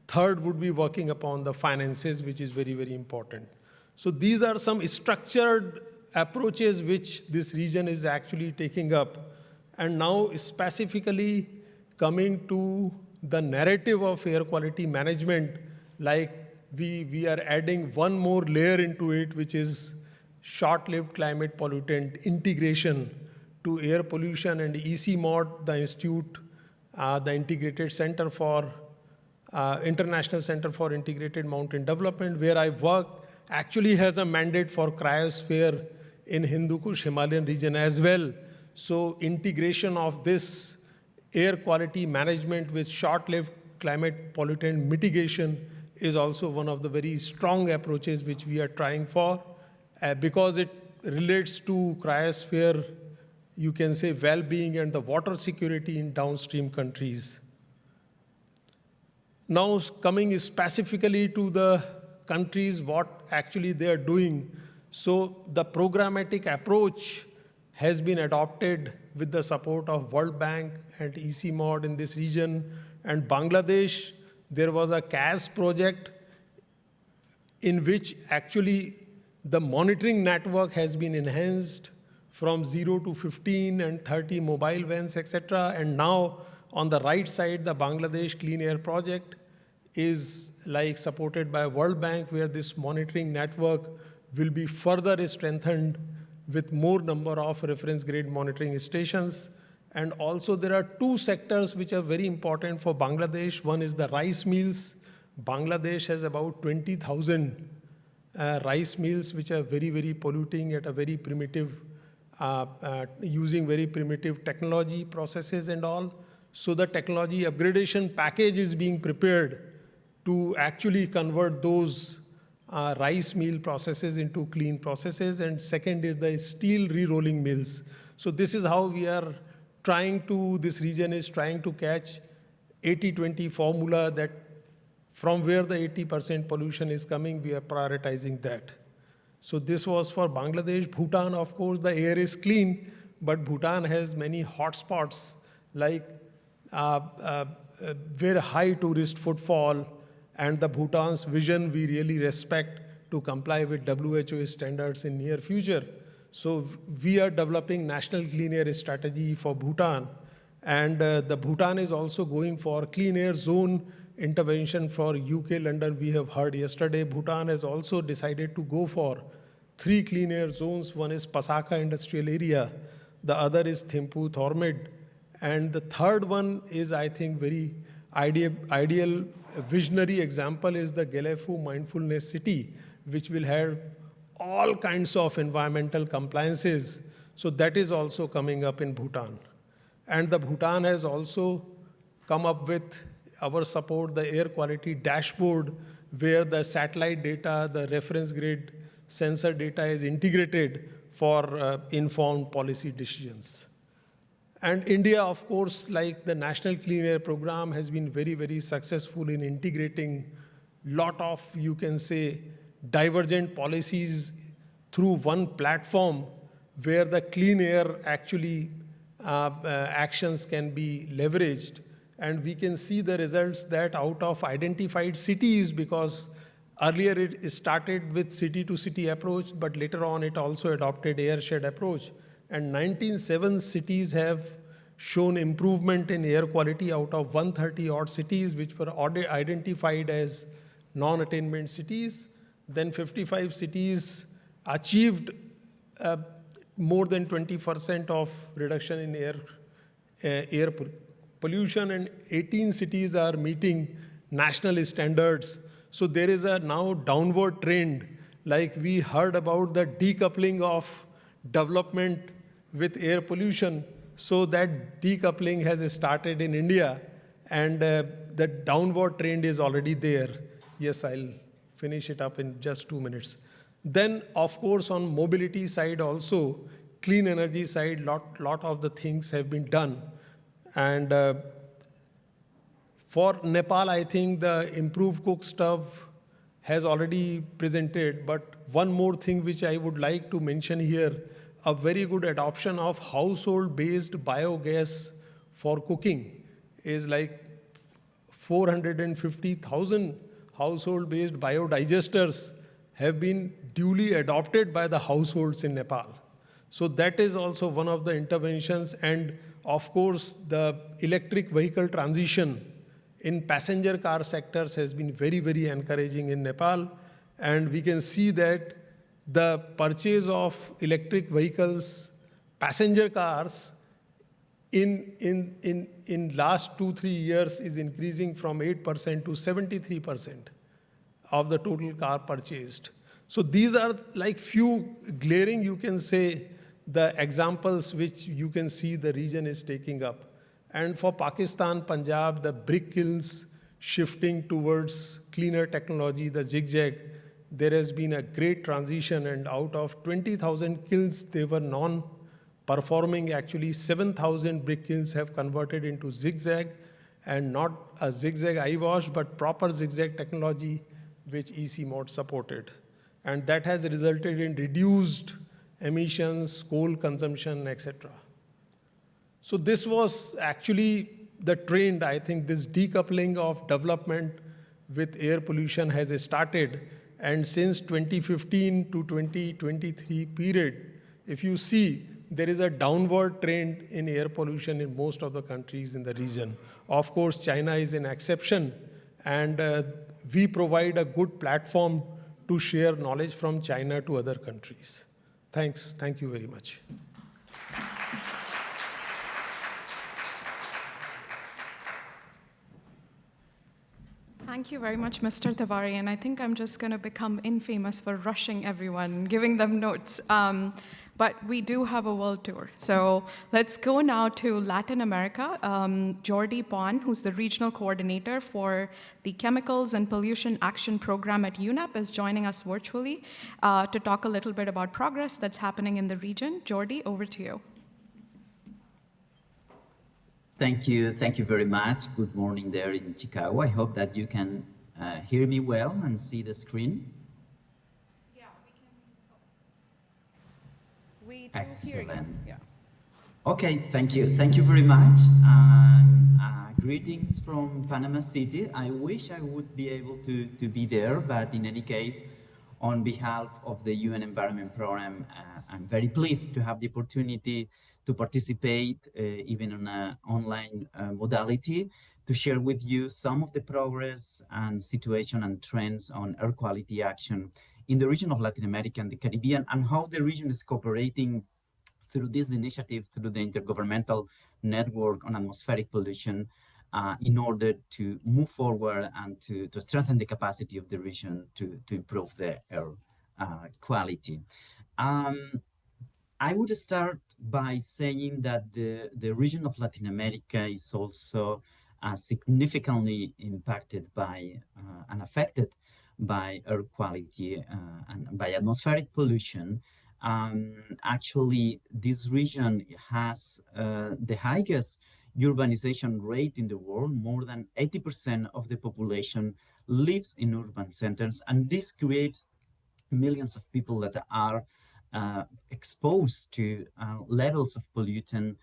third would be working upon the finances, which is very, very important. So these are some structured approaches which this region is actually taking up. And now specifically coming to the narrative of air quality management, like we are adding one more layer into it, which is short-lived climate pollutant integration to air pollution. And ECMOD, the institute, the Integrated Center for, International Center for Integrated Mountain Development, where I work, actually has a mandate for cryosphere in Hindu Kush Himalayan region as well. So integration of this air quality management with short-lived climate pollutant mitigation is also one of the very strong approaches which we are trying for, because it relates to cryosphere, you can say, well-being and the water security in downstream countries. Now coming specifically to the countries, what actually they are doing. So the programmatic approach has been adopted with the support of World Bank and ECMOD in this region. And Bangladesh, there was a CAS project in which actually the monitoring network has been enhanced from 0 to 15 and 30 mobile vans, etc. And now On the right side, the Bangladesh Clean Air Project is like supported by World Bank, where this monitoring network will be further strengthened with more number of reference grade monitoring stations. And also there are two sectors which are very important for Bangladesh. One is the rice mills. Bangladesh has about 20,000 rice mills which are very, very polluting at a very primitive, using very primitive technology processes and all. So the technology upgradation package is being prepared to actually convert those rice mill processes into clean processes. And second is the steel re-rolling mills. So this is how we are trying to, this region is trying to catch 80-20 formula, that from where the 80% pollution is coming, we are prioritizing that. So this was for Bangladesh. Bhutan, of course, the air is clean, but Bhutan has many hotspots like very high tourist footfall, and the Bhutan's vision we really respect to comply with WHO standards in near future. So we are developing national clean air strategy for Bhutan, and the Bhutan is also going for clean air zone intervention for UK, London. We have heard yesterday, Bhutan has also decided to go for 3 clean air zones. One is Pasaka industrial area, the other is Thimphu Thormid, and the third one is, I think, very ideal visionary example is the Gelefu Mindfulness City, which will have all kinds of environmental compliances. So that is also coming up in Bhutan. And the Bhutan has also come up with our support, the air quality dashboard, where the satellite data, the reference grade sensor data is integrated for informed policy decisions. And India, of course, like the National Clean Air Program, has been very, very successful in integrating lot of, you can say, divergent policies through one platform where the clean air actually actions can be leveraged. And we can see the results that out of identified cities, because earlier it started with city-to-city approach, but later on it also adopted airshed approach. And 19 cities have shown improvement in air quality out of 130 odd cities which were identified as non-attainment cities. Then 55 cities achieved more than 20% of reduction in air pollution, and 18 cities are meeting national standards. So there is a now downward trend, like we heard about the decoupling of development with air pollution. So that decoupling has started in India, and the downward trend is already there. Yes, I'll finish it up in just 2 minutes. Then, of course, on mobility side also, clean energy side, lot of the things have been done. And for Nepal, I think the improved cook stove has already presented. But one more thing which I would like to mention here, a very good adoption of household-based biogas for cooking is like 450,000 household-based biodigesters have been duly adopted by the households in Nepal. So that is also one of the interventions. And of course, the electric vehicle transition in passenger car sectors has been very, very encouraging in Nepal. And we can see that the purchase of electric vehicles, passenger cars, in last 2-3 years is increasing from 8% to 73% of the total car purchased. So these are like few glaring, you can say, the examples which you can see the region is taking up. And for Pakistan, Punjab, the brick kilns shifting towards cleaner technology, the zigzag, there has been a great transition, and out of 20,000 kilns, they were non-performing. Actually, 7,000 brick kilns have converted into zigzag, and not a zigzag eye wash, but proper zigzag technology, which EC Mod supported. And that has resulted in reduced emissions, coal consumption, etc. So this was actually the trend. I think this decoupling of development with air pollution has started. And since 2015 to 2023 period, if you see, there is a downward trend in air pollution in most of the countries in the region. Of course, China is an exception, and we provide a good platform to share knowledge from China to other countries. Thanks. Thank you very much. Thank you very much, Mr. Tiwari. And I think I'm just going to become infamous for rushing everyone, giving them notes. But we do have a world tour. So let's go now to Latin America. Jordi Pon, who's the regional coordinator for the Chemicals and Pollution Action Program at UNEP, is joining us virtually to talk a little bit about progress that's happening in the region. Jordi, over to you. Thank you very much. Good morning there in Chicago. I hope that you can hear me well and see the screen. Yeah, we can. Excellent. Hear you. Yeah. Okay, thank you very much. Greetings from Panama City. I wish I would be able to be there, but in any case, on behalf of the UN Environment Program, I'm very pleased to have the opportunity to participate, even on an online modality, to share with you some of the progress and situation and trends on air quality action in the region of Latin America and the Caribbean, and how the region is cooperating through this initiative, through the Intergovernmental Network on Atmospheric Pollution, in order to move forward and to strengthen the capacity of the region to improve the air quality. I would start by saying that the region of Latin America is also significantly impacted by and affected by air quality and by atmospheric pollution. Actually, this region has the highest urbanization rate in the world. More than 80% of the population lives in urban centers, and this creates millions of people that are exposed to levels of pollutant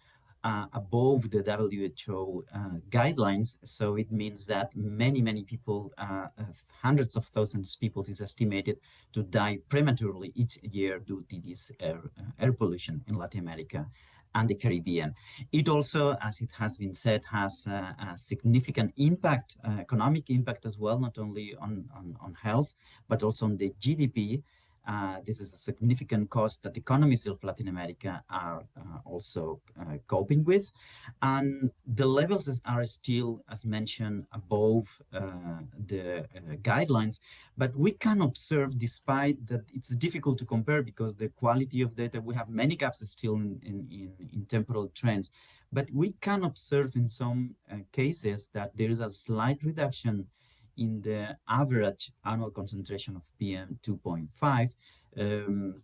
above the WHO guidelines. So it means that many people, hundreds of thousands of people is estimated to die prematurely each year due to this air pollution in Latin America and the Caribbean. It also, as it has been said, has a significant impact, economic impact as well, not only on health, but also on the GDP. This is a significant cost that economies of Latin America are also coping with. And the levels are still, as mentioned, above the guidelines. But we can observe, despite that it's difficult to compare because the quality of data, we have many gaps still in temporal trends. But we can observe in some cases that there is a slight reduction in the average annual concentration of PM 2.5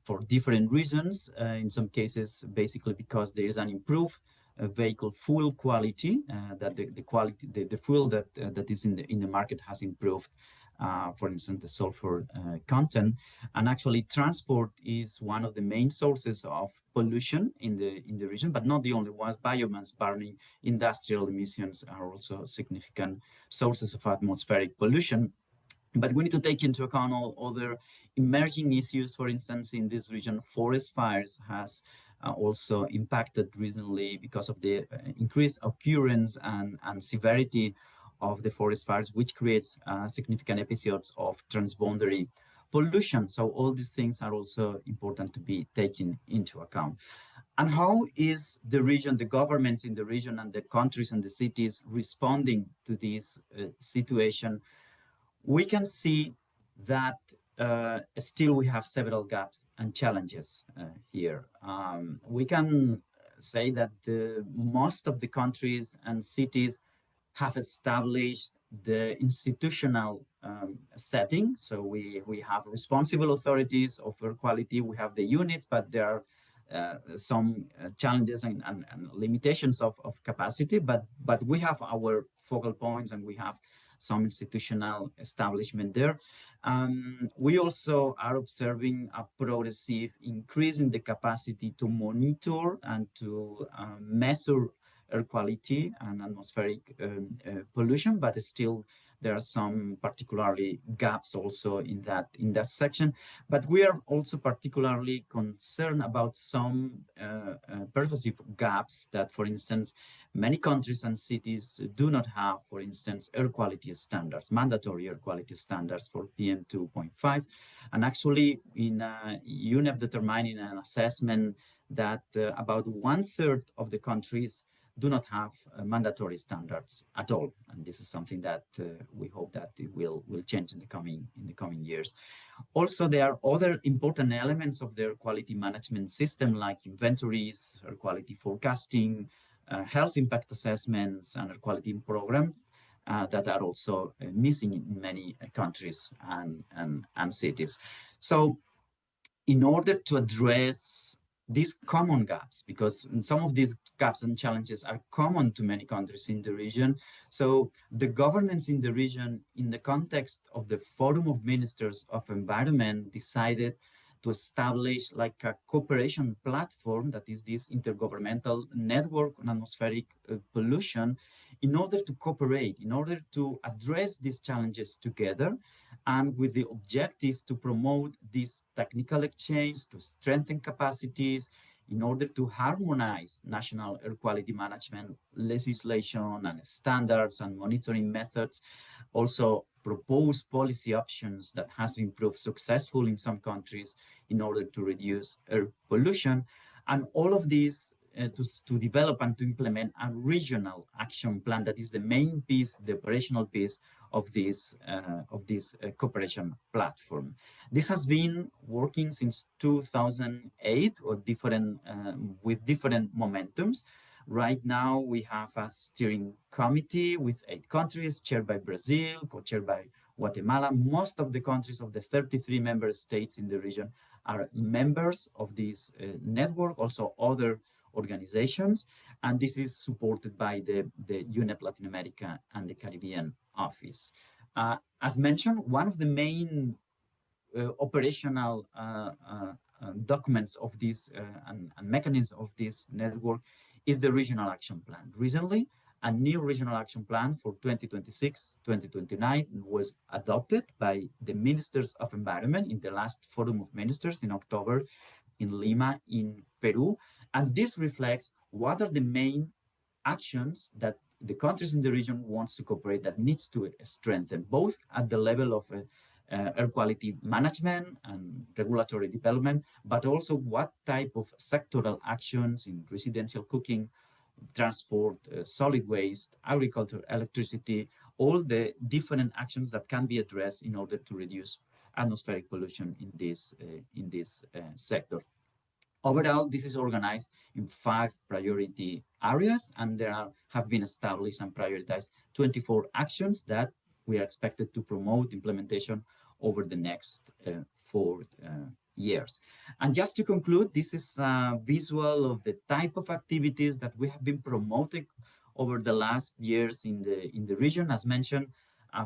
for different reasons. In some cases, basically because there is an improved vehicle fuel quality, that the fuel that is in the market has improved. For instance, the sulfur content, and actually transport is one of the main sources of pollution in the region, but not the only ones. Biomass burning, industrial emissions are also significant sources of atmospheric pollution. But we need to take into account all other emerging issues. For instance, in this region, forest fires has also impacted recently because of the increased occurrence and severity of the forest fires, which creates significant episodes of transboundary pollution. So all these things are also important to be taken into account. And how is the region, the governments in the region and the countries and the cities responding to this situation? We can see that still we have several gaps and challenges here. We can say that most of the countries and cities have established the institutional setting. So we have responsible authorities of air quality, we have the units, but there are some challenges and limitations of capacity, but we have our focal points and we have some institutional establishment there. We also are observing a progressive increase in the capacity to monitor and to measure air quality and atmospheric pollution, but still there are some particularly gaps also in that section, but we are also particularly concerned about some pervasive gaps that, for instance, many countries and cities do not have, for instance, air quality standards, mandatory air quality standards for PM2.5. And actually, in UNEP determining an assessment that about 1/3 of the countries do not have mandatory standards at all, and this is something that we hope that it will change in the coming years. Also, there are other important elements of their quality management system, like inventories, air quality forecasting, health impact assessments, and air quality programs that are also missing in many countries and cities. So, in order to address these common gaps, because some of these gaps and challenges are common to many countries in the region. So the governments in the region, in the context of the Forum of Ministers of Environment, decided to establish like a cooperation platform, that is this intergovernmental network on atmospheric pollution, in order to cooperate, in order to address these challenges together, and with the objective to promote this technical exchange, to strengthen capacities, in order to harmonize national air quality management legislation and standards and monitoring methods, also propose policy options that has been proved successful in some countries in order to reduce air pollution, and all of these to develop and to implement a regional action plan that is the main piece, the operational piece of this cooperation platform. This has been working since 2008 or with different momentums. Right now, we have a steering committee with 8 countries, chaired by Brazil, co-chaired by Guatemala. Most of the countries of the 33 member states in the region are members of this network, also other organizations, and this is supported by the UNEP Latin America and the Caribbean office. As mentioned, one of the main operational documents of this and mechanisms of this network is the regional action plan. Recently, a new regional action plan for 2026-2029 was adopted by the Ministers of Environment in the last Forum of Ministers in October in Lima, in Peru. And this reflects what are the main actions that the countries in the region wants to cooperate, that needs to strengthen, both at the level of air quality management and regulatory development, but also what type of sectoral actions in residential cooking, transport, solid waste, agriculture, electricity, all the different actions that can be addressed in order to reduce atmospheric pollution in this sector. Overall, this is organized in 5 priority areas, and have been established and prioritized 24 actions that we are expected to promote implementation over the next 4 years. And just to conclude, this is a visual of the type of activities that we have been promoting over the last years in the region. As mentioned,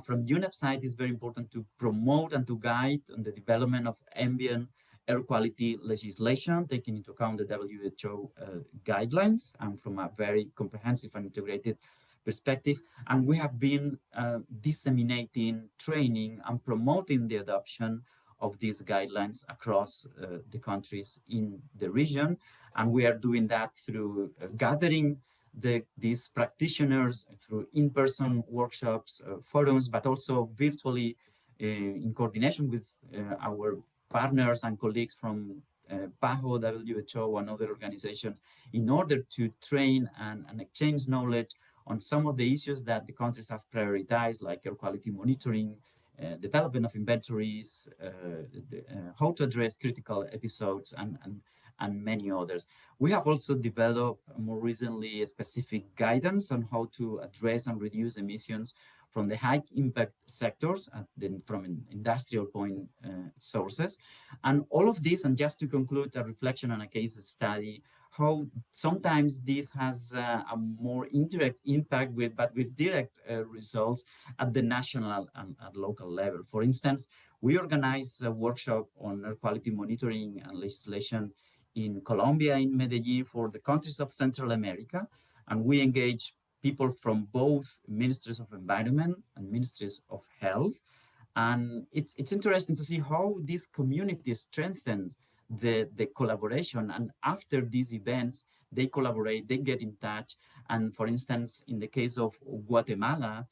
from UNEP side, it's very important to promote and to guide on the development of ambient air quality legislation, taking into account the WHO guidelines, and from a very comprehensive and integrated perspective. And we have been disseminating, training, and promoting the adoption of these guidelines across the countries in the region. And we are doing that through gathering these practitioners, through in-person workshops, forums, but also virtually in coordination with our partners and colleagues from PAHO, WHO, and other organizations, in order to train and exchange knowledge on some of the issues that the countries have prioritized, like air quality monitoring, development of inventories, how to address critical episodes, and many others. We have also developed more recently a specific guidance on how to address and reduce emissions from the high impact sectors, from an industrial point sources. And all of this, and just to conclude, a reflection on a case study, how sometimes this has a more indirect impact but with direct results at the national and at local level. For instance, we organized a workshop on air quality monitoring and legislation in Colombia, in Medellin, for the countries of Central America, and we engaged people from both ministries of environment and ministries of health. And it's interesting to see how these communities strengthen the collaboration. And after these events, they collaborate, they get in touch. And for instance, in the case of Guatemala,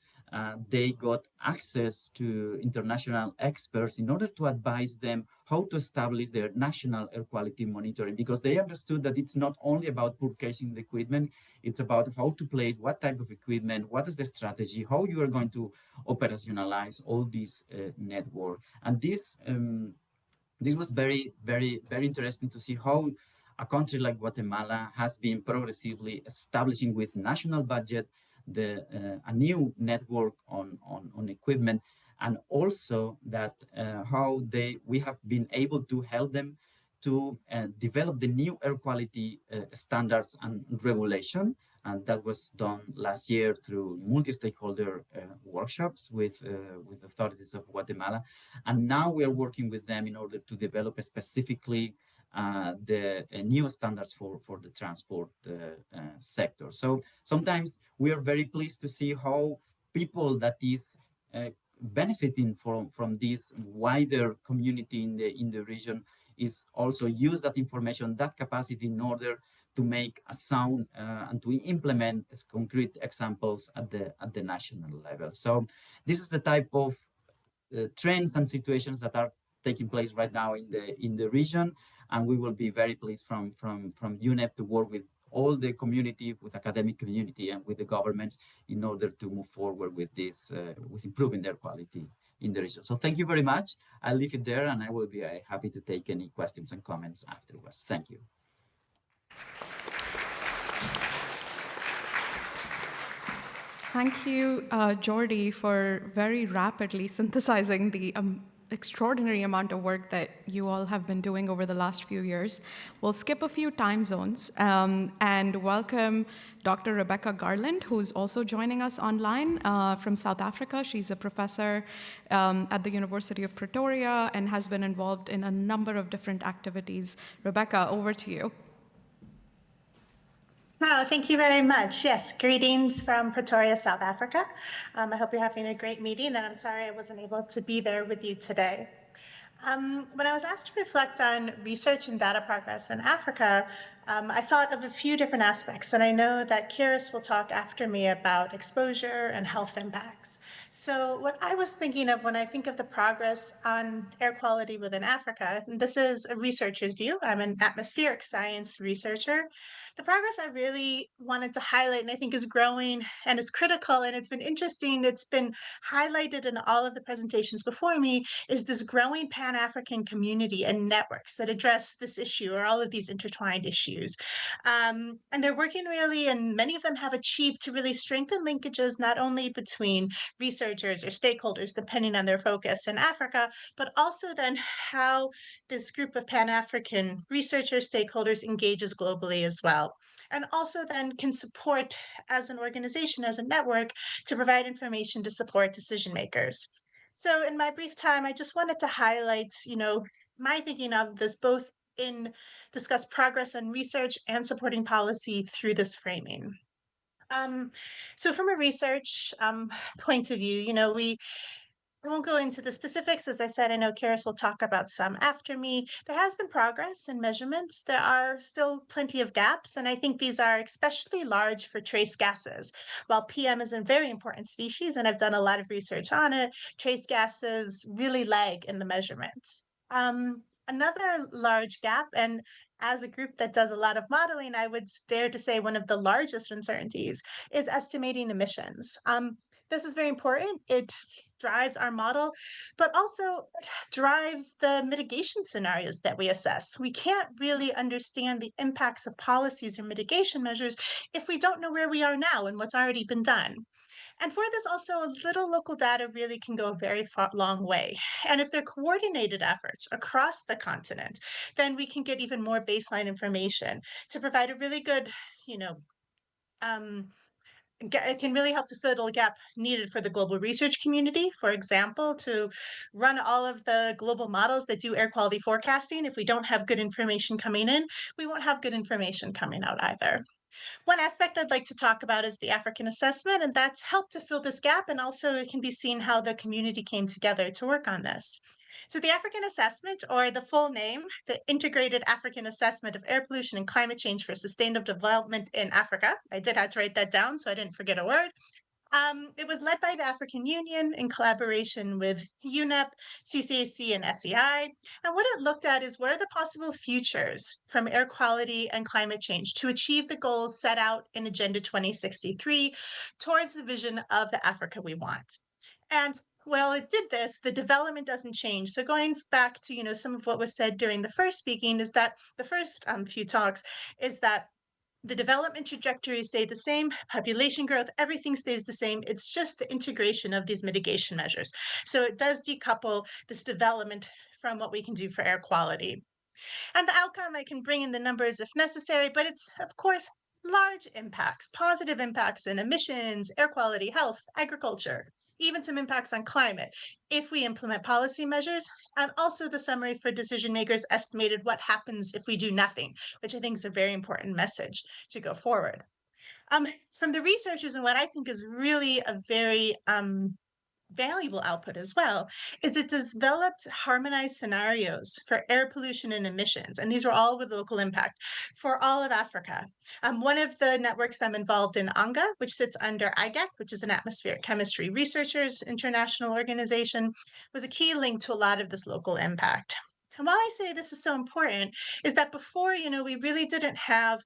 they got access to international experts in order to advise them how to establish their national air quality monitoring, because they understood that it's not only about purchasing the equipment, it's about how to place, what type of equipment, what is the strategy, how you are going to operationalize all this network. And this was very, very, very interesting to see how a country like Guatemala has been progressively establishing with national budget a new network on equipment, and also that how we have been able to help them to develop the new air quality standards and regulation. And that was done last year through multi-stakeholder workshops with authorities of Guatemala. And now we are working with them in order to develop specifically the new standards for the transport sector. So sometimes we are very pleased to see how people that is benefiting from this wider community in the region is also use that information, that capacity in order to make a sound and to implement concrete examples at the national level. So this is the type of trends and situations that are taking place right now in the region, and we will be very pleased from UNEP to work with all the community, with academic community, and with the governments in order to move forward with this, with improving their quality in the region. So thank you very much. I'll leave it there, and I will be happy to take any questions and comments afterwards. Thank you. Thank you, Jordi, for very rapidly synthesizing the extraordinary amount of work that you all have been doing over the last few years. We'll skip a few time zones and welcome Dr. Rebecca Garland, who's also joining us online from South Africa. She's a professor at the University of Pretoria and has been involved in a number of different activities. Rebecca, over to you. Oh, thank you very much. Yes, greetings from Pretoria, South Africa. I hope you're having a great meeting, and I'm sorry I wasn't able to be there with you today. When I was asked to reflect on research and data progress in Africa, I thought of a few different aspects, and I know that Kiros will talk after me about exposure and health impacts. So what I was thinking of when I think of the progress on air quality within Africa, and this is a researcher's view, I'm an atmospheric science researcher, the progress I really wanted to highlight and I think is growing and is critical, and it's been interesting, it's been highlighted in all of the presentations before me, is this growing Pan-African community and networks that address this issue or all of these intertwined issues. And they're working really, and many of them have achieved to really strengthen linkages not only between researchers or stakeholders, depending on their focus in Africa, but also then how this group of Pan-African researchers, stakeholders engages globally as well. And also then can support as an organization, as a network, to provide information to support decision makers. So in my brief time, I just wanted to highlight, my thinking of this both in discuss progress and research and supporting policy through this framing. So from a research point of view, I won't go into the specifics. As I said, I know Kiros will talk about some after me. There has been progress in measurements. There are still plenty of gaps, and I think these are especially large for trace gases. While PM is a very important species, and I've done a lot of research on it, trace gases really lag in the measurement. Another large gap, and as a group that does a lot of modeling, I would dare to say one of the largest uncertainties is estimating emissions. This is very important. It drives our model, but also drives the mitigation scenarios that we assess. We can't really understand the impacts of policies or mitigation measures if we don't know where we are now and what's already been done. And for this also, a little local data really can go a very long way. And if they're coordinated efforts across the continent, then we can get even more baseline information to provide a really good, it can really help to fill a gap needed for the global research community. For example, to run all of the global models that do air quality forecasting. If we don't have good information coming in, we won't have good information coming out either. One aspect I'd like to talk about is the African assessment, and that's helped to fill this gap, and also it can be seen how the community came together to work on this. So the African assessment, or the full name, the Integrated African Assessment of Air Pollution and Climate Change for Sustainable Development in Africa. I did have to write that down so I didn't forget a word. It was led by the African Union in collaboration with UNEP, CCAC, and SEI. And what it looked at is what are the possible futures from air quality and climate change to achieve the goals set out in Agenda 2063 towards the vision of the Africa we want. And well, it did this, the development doesn't change. So going back to, some of what was said during the first speaking is that the first few talks is that the development trajectory stayed the same, population growth, everything stays the same. It's just the integration of these mitigation measures. So it does decouple this development from what we can do for air quality. And the outcome, I can bring in the numbers if necessary, but it's, of course, large impacts, positive impacts in emissions, air quality, health, agriculture, even some impacts on climate if we implement policy measures. And also the summary for decision makers estimated what happens if we do nothing, which I think is a very important message to go forward. From the researchers, and what I think is really a very valuable output as well, is it developed harmonized scenarios for air pollution and emissions. And these were all with local impact for all of Africa. One of the networks I'm involved in, ANGA, which sits under IGEC, which is an atmospheric chemistry researchers international organization, was a key link to a lot of this local impact. And why I say this is so important is that before, we really didn't have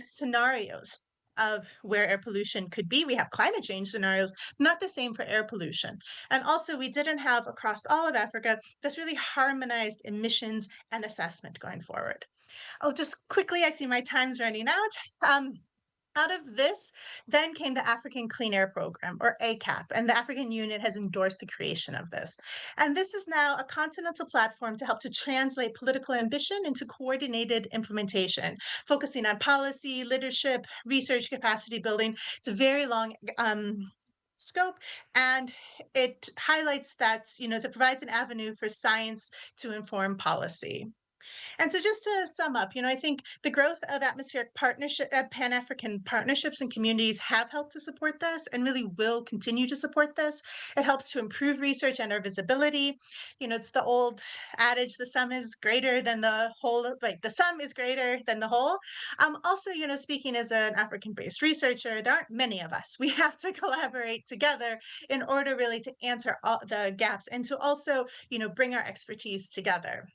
scenarios of where air pollution could be. We have climate change scenarios, not the same for air pollution. And also we didn't have across all of Africa this really harmonized emissions and assessment going forward. Oh, just quickly, I see my time's running out. Out of this, then came the African Clean Air Program, or ACAP, and the African Union has endorsed the creation of this. And this is now a continental platform to help to translate political ambition into coordinated implementation, focusing on policy, leadership, research, capacity building. It's a very long scope, and it highlights that, it provides an avenue for science to inform policy. And so just to sum up, I think the growth of atmospheric partnership, Pan-African partnerships and communities have helped to support this and really will continue to support this. It helps to improve research and our visibility. It's the old adage, the sum is greater than the whole, like the sum is greater than the whole. Also, speaking as an African-based researcher, there aren't many of us. We have to collaborate together in order really to answer all the gaps and to also, bring our expertise together.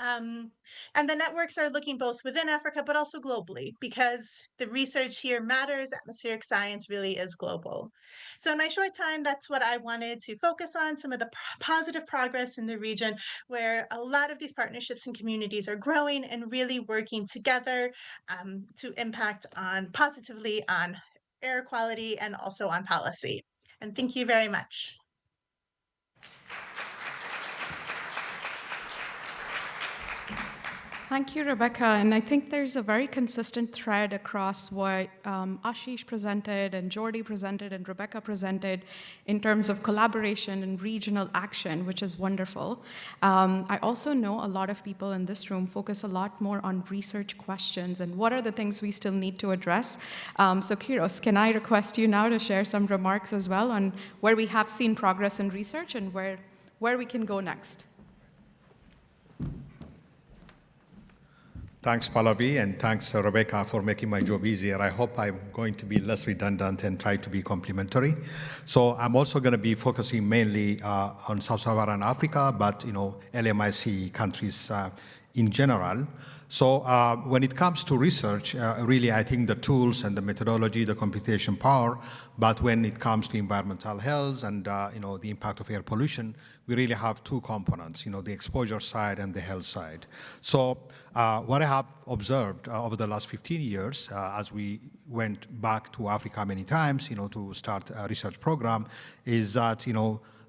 And the networks are looking both within Africa, but also globally, because the research here matters. Atmospheric science really is global. So in my short time, that's what I wanted to focus on, some of the positive progress in the region, where a lot of these partnerships and communities are growing and really working together to impact positively on air quality and also on policy. And thank you very much. Thank you, Rebecca. And I think there's a very consistent thread across what Ashish presented and Jordi presented and Rebecca presented in terms of collaboration and regional action, which is wonderful. I also know a lot of people in this room focus a lot more on research questions and what are the things we still need to address. So Kiros, can I request you now to share some remarks as well on where we have seen progress in research and where we can go next? Thanks, Pallavi, and thanks, Rebecca, for making my job easier. I hope I'm going to be less redundant and try to be complementary. So I'm also going to be focusing mainly on Sub-Saharan Africa, but LMIC countries in general. So when it comes to research, really, I think the tools and the methodology, the computation power, but when it comes to environmental health and the impact of air pollution, we really have two components, the exposure side and the health side. So what I have observed over the last 15 years, as we went back to Africa many times, to start a research program, is that,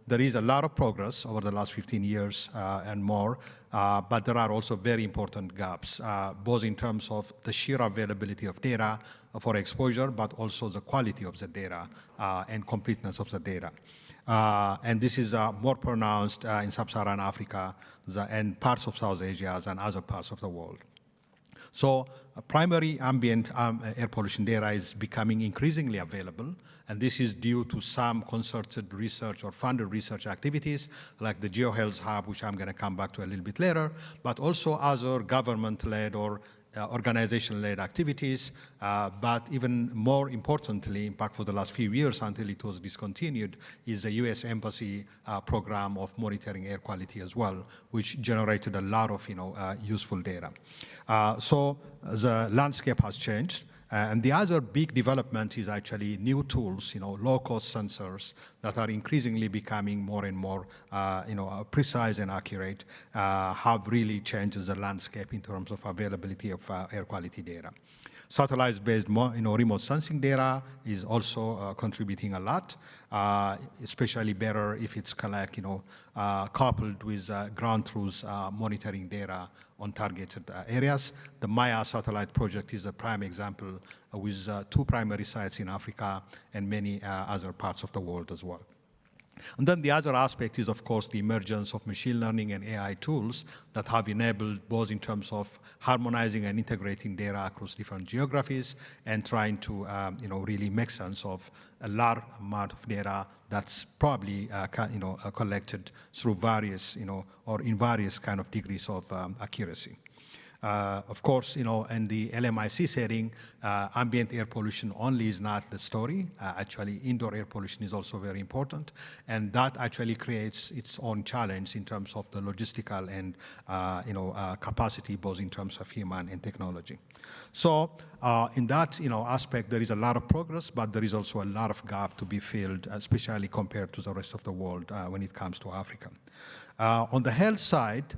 there is a lot of progress over the last 15 years and more, but there are also very important gaps, both in terms of the sheer availability of data for exposure, but also the quality of the data and completeness of the data. And this is more pronounced in Sub-Saharan Africa and parts of South Asia and other parts of the world. So primary ambient air pollution data is becoming increasingly available, and this is due to some concerted research or funded research activities like the GeoHealth Hub, which I'm going to come back to a little bit later, but also other government-led or organization-led activities, but even more importantly, in fact, for the last few years until it was discontinued, is the U.S. Embassy program of monitoring air quality as well, which generated a lot of useful data. So the landscape has changed. And the other big development is actually new tools, low-cost sensors that are increasingly becoming more and more, precise and accurate, have really changed the landscape in terms of availability of air quality data. Satellite-based, remote sensing data is also contributing a lot, especially better if it's coupled with ground truth monitoring data on targeted areas. The Maya satellite project is a prime example with 2 primary sites in Africa and many other parts of the world as well. And then the other aspect is, of course, the emergence of machine learning and AI tools that have enabled both in terms of harmonizing and integrating data across different geographies and trying to, really make sense of a large amount of data that's probably, collected through various, or in various kind of degrees of accuracy. Of course, in the LMIC setting, ambient air pollution only is not the story. Actually, indoor air pollution is also very important, and that actually creates its own challenge in terms of the logistical and capacity, both in terms of human and technology. So, in that aspect, there is a lot of progress, but there is also a lot of gap to be filled, especially compared to the rest of the world when it comes to Africa. On the health side,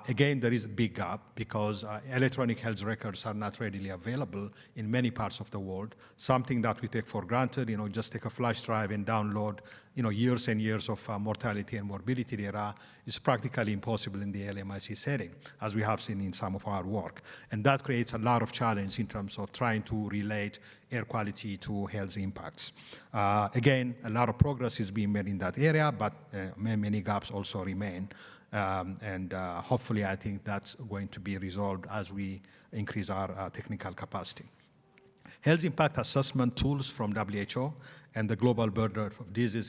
again, there is a big gap because electronic health records are not readily available in many parts of the world. Something that we take for granted, just take a flash drive and download, years and years of mortality and morbidity data is practically impossible in the LMIC setting, as we have seen in some of our work. And that creates a lot of challenge in terms of trying to relate air quality to health impacts. Again, a lot of progress is being made in that area, but many gaps also remain. And hopefully, I think that's going to be resolved as we increase our technical capacity. Health impact assessment tools from WHO and the global burden of disease,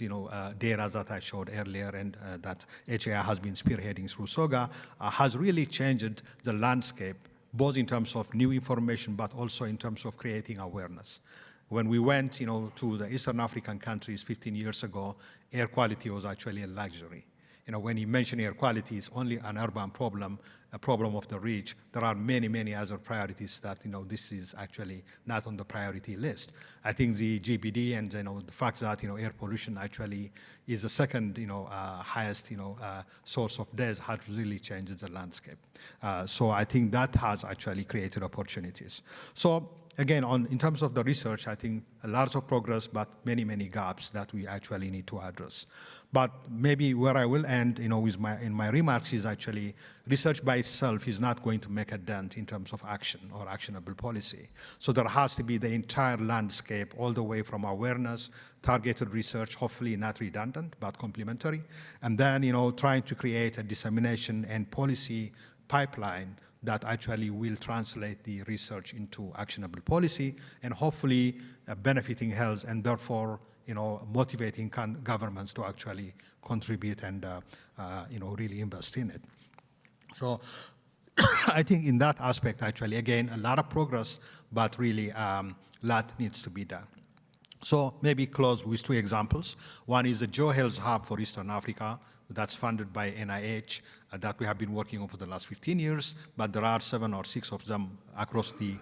data that I showed earlier and that HAI has been spearheading through SOGA has really changed the landscape, both in terms of new information, but also in terms of creating awareness. When we went, to the Eastern African countries 15 years ago, air quality was actually a luxury. When you mention air quality, it's only an urban problem, a problem of the rich. There are many, many other priorities that, this is actually not on the priority list. I think the GBD and, the fact that, air pollution actually is the second, highest, source of death has really changed the landscape. So I think that has actually created opportunities. So again, in terms of the research, I think a lot of progress, but many, many gaps that we actually need to address. But maybe where I will end, in my remarks is actually research by itself is not going to make a dent in terms of action or actionable policy. So there has to be the entire landscape all the way from awareness, targeted research, hopefully not redundant, but complementary, and then, trying to create a dissemination and policy pipeline that actually will translate the research into actionable policy and hopefully benefiting health and therefore motivating governments to actually contribute and really invest in it. So I think in that aspect, actually, again, a lot of progress, but really a lot needs to be done. So maybe close with 2 examples. One is the GeoHealth Hub for Eastern Africa that's funded by NIH that we have been working on for the last 15 years, but there are 7 or 6 of them across the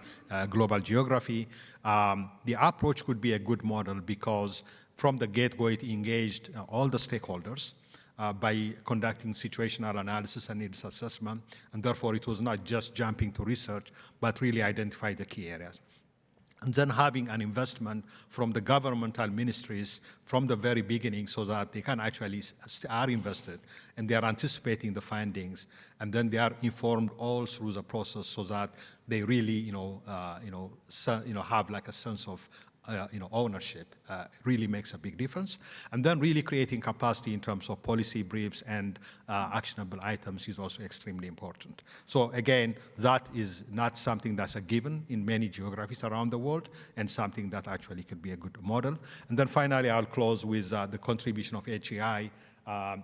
global geography. The approach could be a good model because from the get-go it engaged all the stakeholders by conducting situational analysis and needs assessment, and therefore it was not just jumping to research, but really identify the key areas. And then having an investment from the governmental ministries from the very beginning so that they can actually are invested and they are anticipating the findings, and then they are informed all through the process so that they really, have like a sense of ownership really makes a big difference. And then really creating capacity in terms of policy briefs and actionable items is also extremely important. So again, that is not something that's a given in many geographies around the world, and something that actually could be a good model. And then finally, I'll close with the contribution of HEI.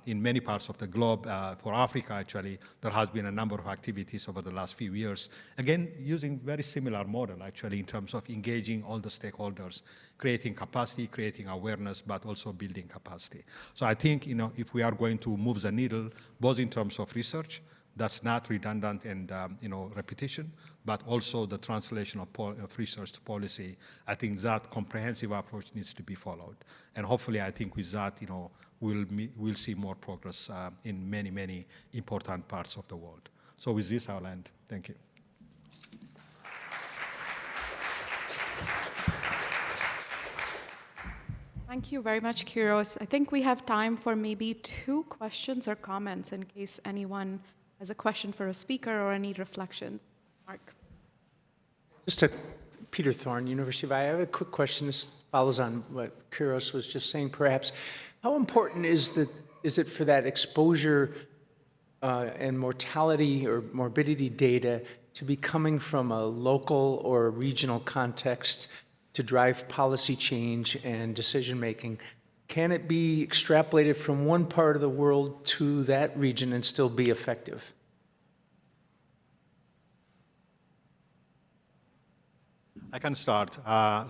In many parts of the globe. For Africa, actually, there has been a number of activities over the last few years, again, using very similar model, actually, in terms of engaging all the stakeholders, creating capacity, creating awareness, but also building capacity. So I think, if we are going to move the needle, both in terms of research, that's not redundant and repetition, but also the translation of research to policy. I think that comprehensive approach needs to be followed, and hopefully, I think with that, we'll see more progress in many, many important parts of the world. So with this, I'll end. Thank you. Thank you very much, Kiros. I think we have time for maybe 2 questions or comments in case anyone has a question for a speaker or any reflections. Mark. Peter Thorne, University of Iowa. I have a quick question. This follows on what Kiros was just saying, perhaps. How important is it for that exposure and mortality or morbidity data to be coming from a local or regional context to drive policy change and decision-making? Can it be extrapolated from one part of the world to that region and still be effective? I can start.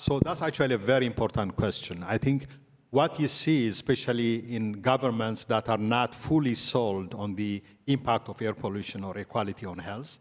So that's actually a very important question. I think what you see, especially in governments that are not fully sold on the impact of air pollution or air quality on health,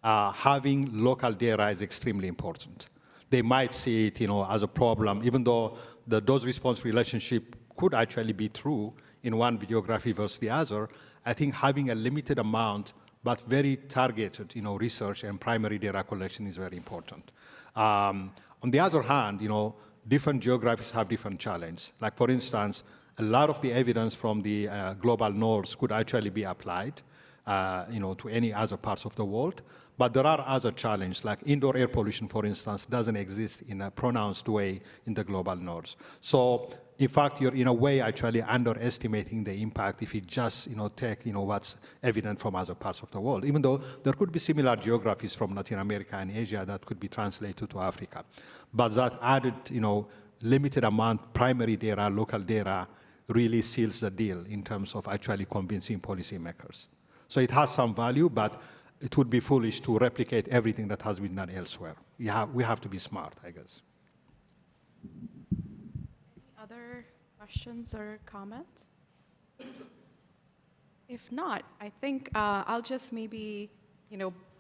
having local data is extremely important. They might see it, as a problem, even though the dose-response relationship could actually be true in one geography versus the other. I think having a limited amount but very targeted, research and primary data collection is very important. On the other hand, different geographies have different challenges. Like, for instance, a lot of the evidence from the global north could actually be applied, to any other parts of the world. But there are other challenges, like indoor air pollution, for instance, doesn't exist in a pronounced way in the global north. So, in fact, you're in a way actually underestimating the impact if you just, take, what's evident from other parts of the world, even though there could be similar geographies from Latin America and Asia that could be translated to Africa. But that added, limited amount primary data, local data, really seals the deal in terms of actually convincing policymakers. So it has some value, but it would be foolish to replicate everything that has been done elsewhere. We have to be smart, I guess. Other questions or comments? If not, I think I'll just maybe,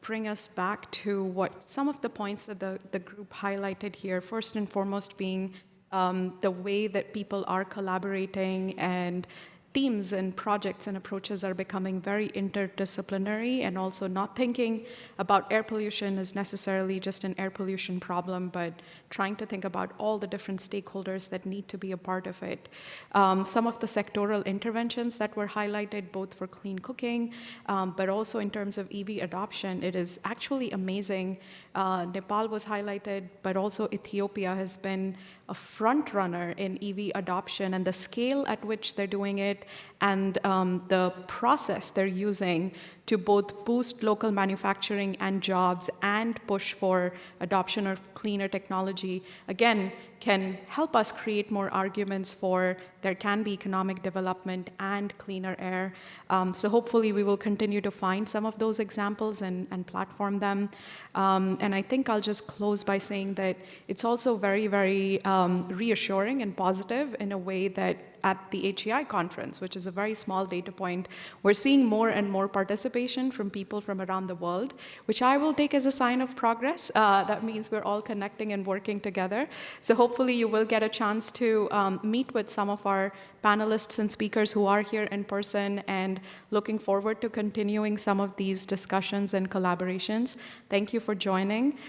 bring us back to what some of the points that the group highlighted here. First and foremost being the way that people are collaborating, and teams and projects and approaches are becoming very interdisciplinary, and also not thinking about air pollution as necessarily just an air pollution problem, but trying to think about all the different stakeholders that need to be a part of it. Some of the sectoral interventions that were highlighted, both for clean cooking, but also in terms of EV adoption, it is actually amazing. Nepal was highlighted, but also Ethiopia has been a front runner in EV adoption, and the scale at which they're doing it, and the process they're using to both boost local manufacturing and jobs and push for adoption of cleaner technology, again, can help us create more arguments for there can be economic development and cleaner air. So hopefully we will continue to find some of those examples and platform them. And I think I'll just close by saying that it's also very, very reassuring and positive in a way that at the HEI conference, which is a very small data point, we're seeing more and more participation from people from around the world, which I will take as a sign of progress. That means we're all connecting and working together. So hopefully you will get a chance to meet with some of our panelists and speakers who are here in person, and looking forward to continuing some of these discussions and collaborations. Thank you for joining.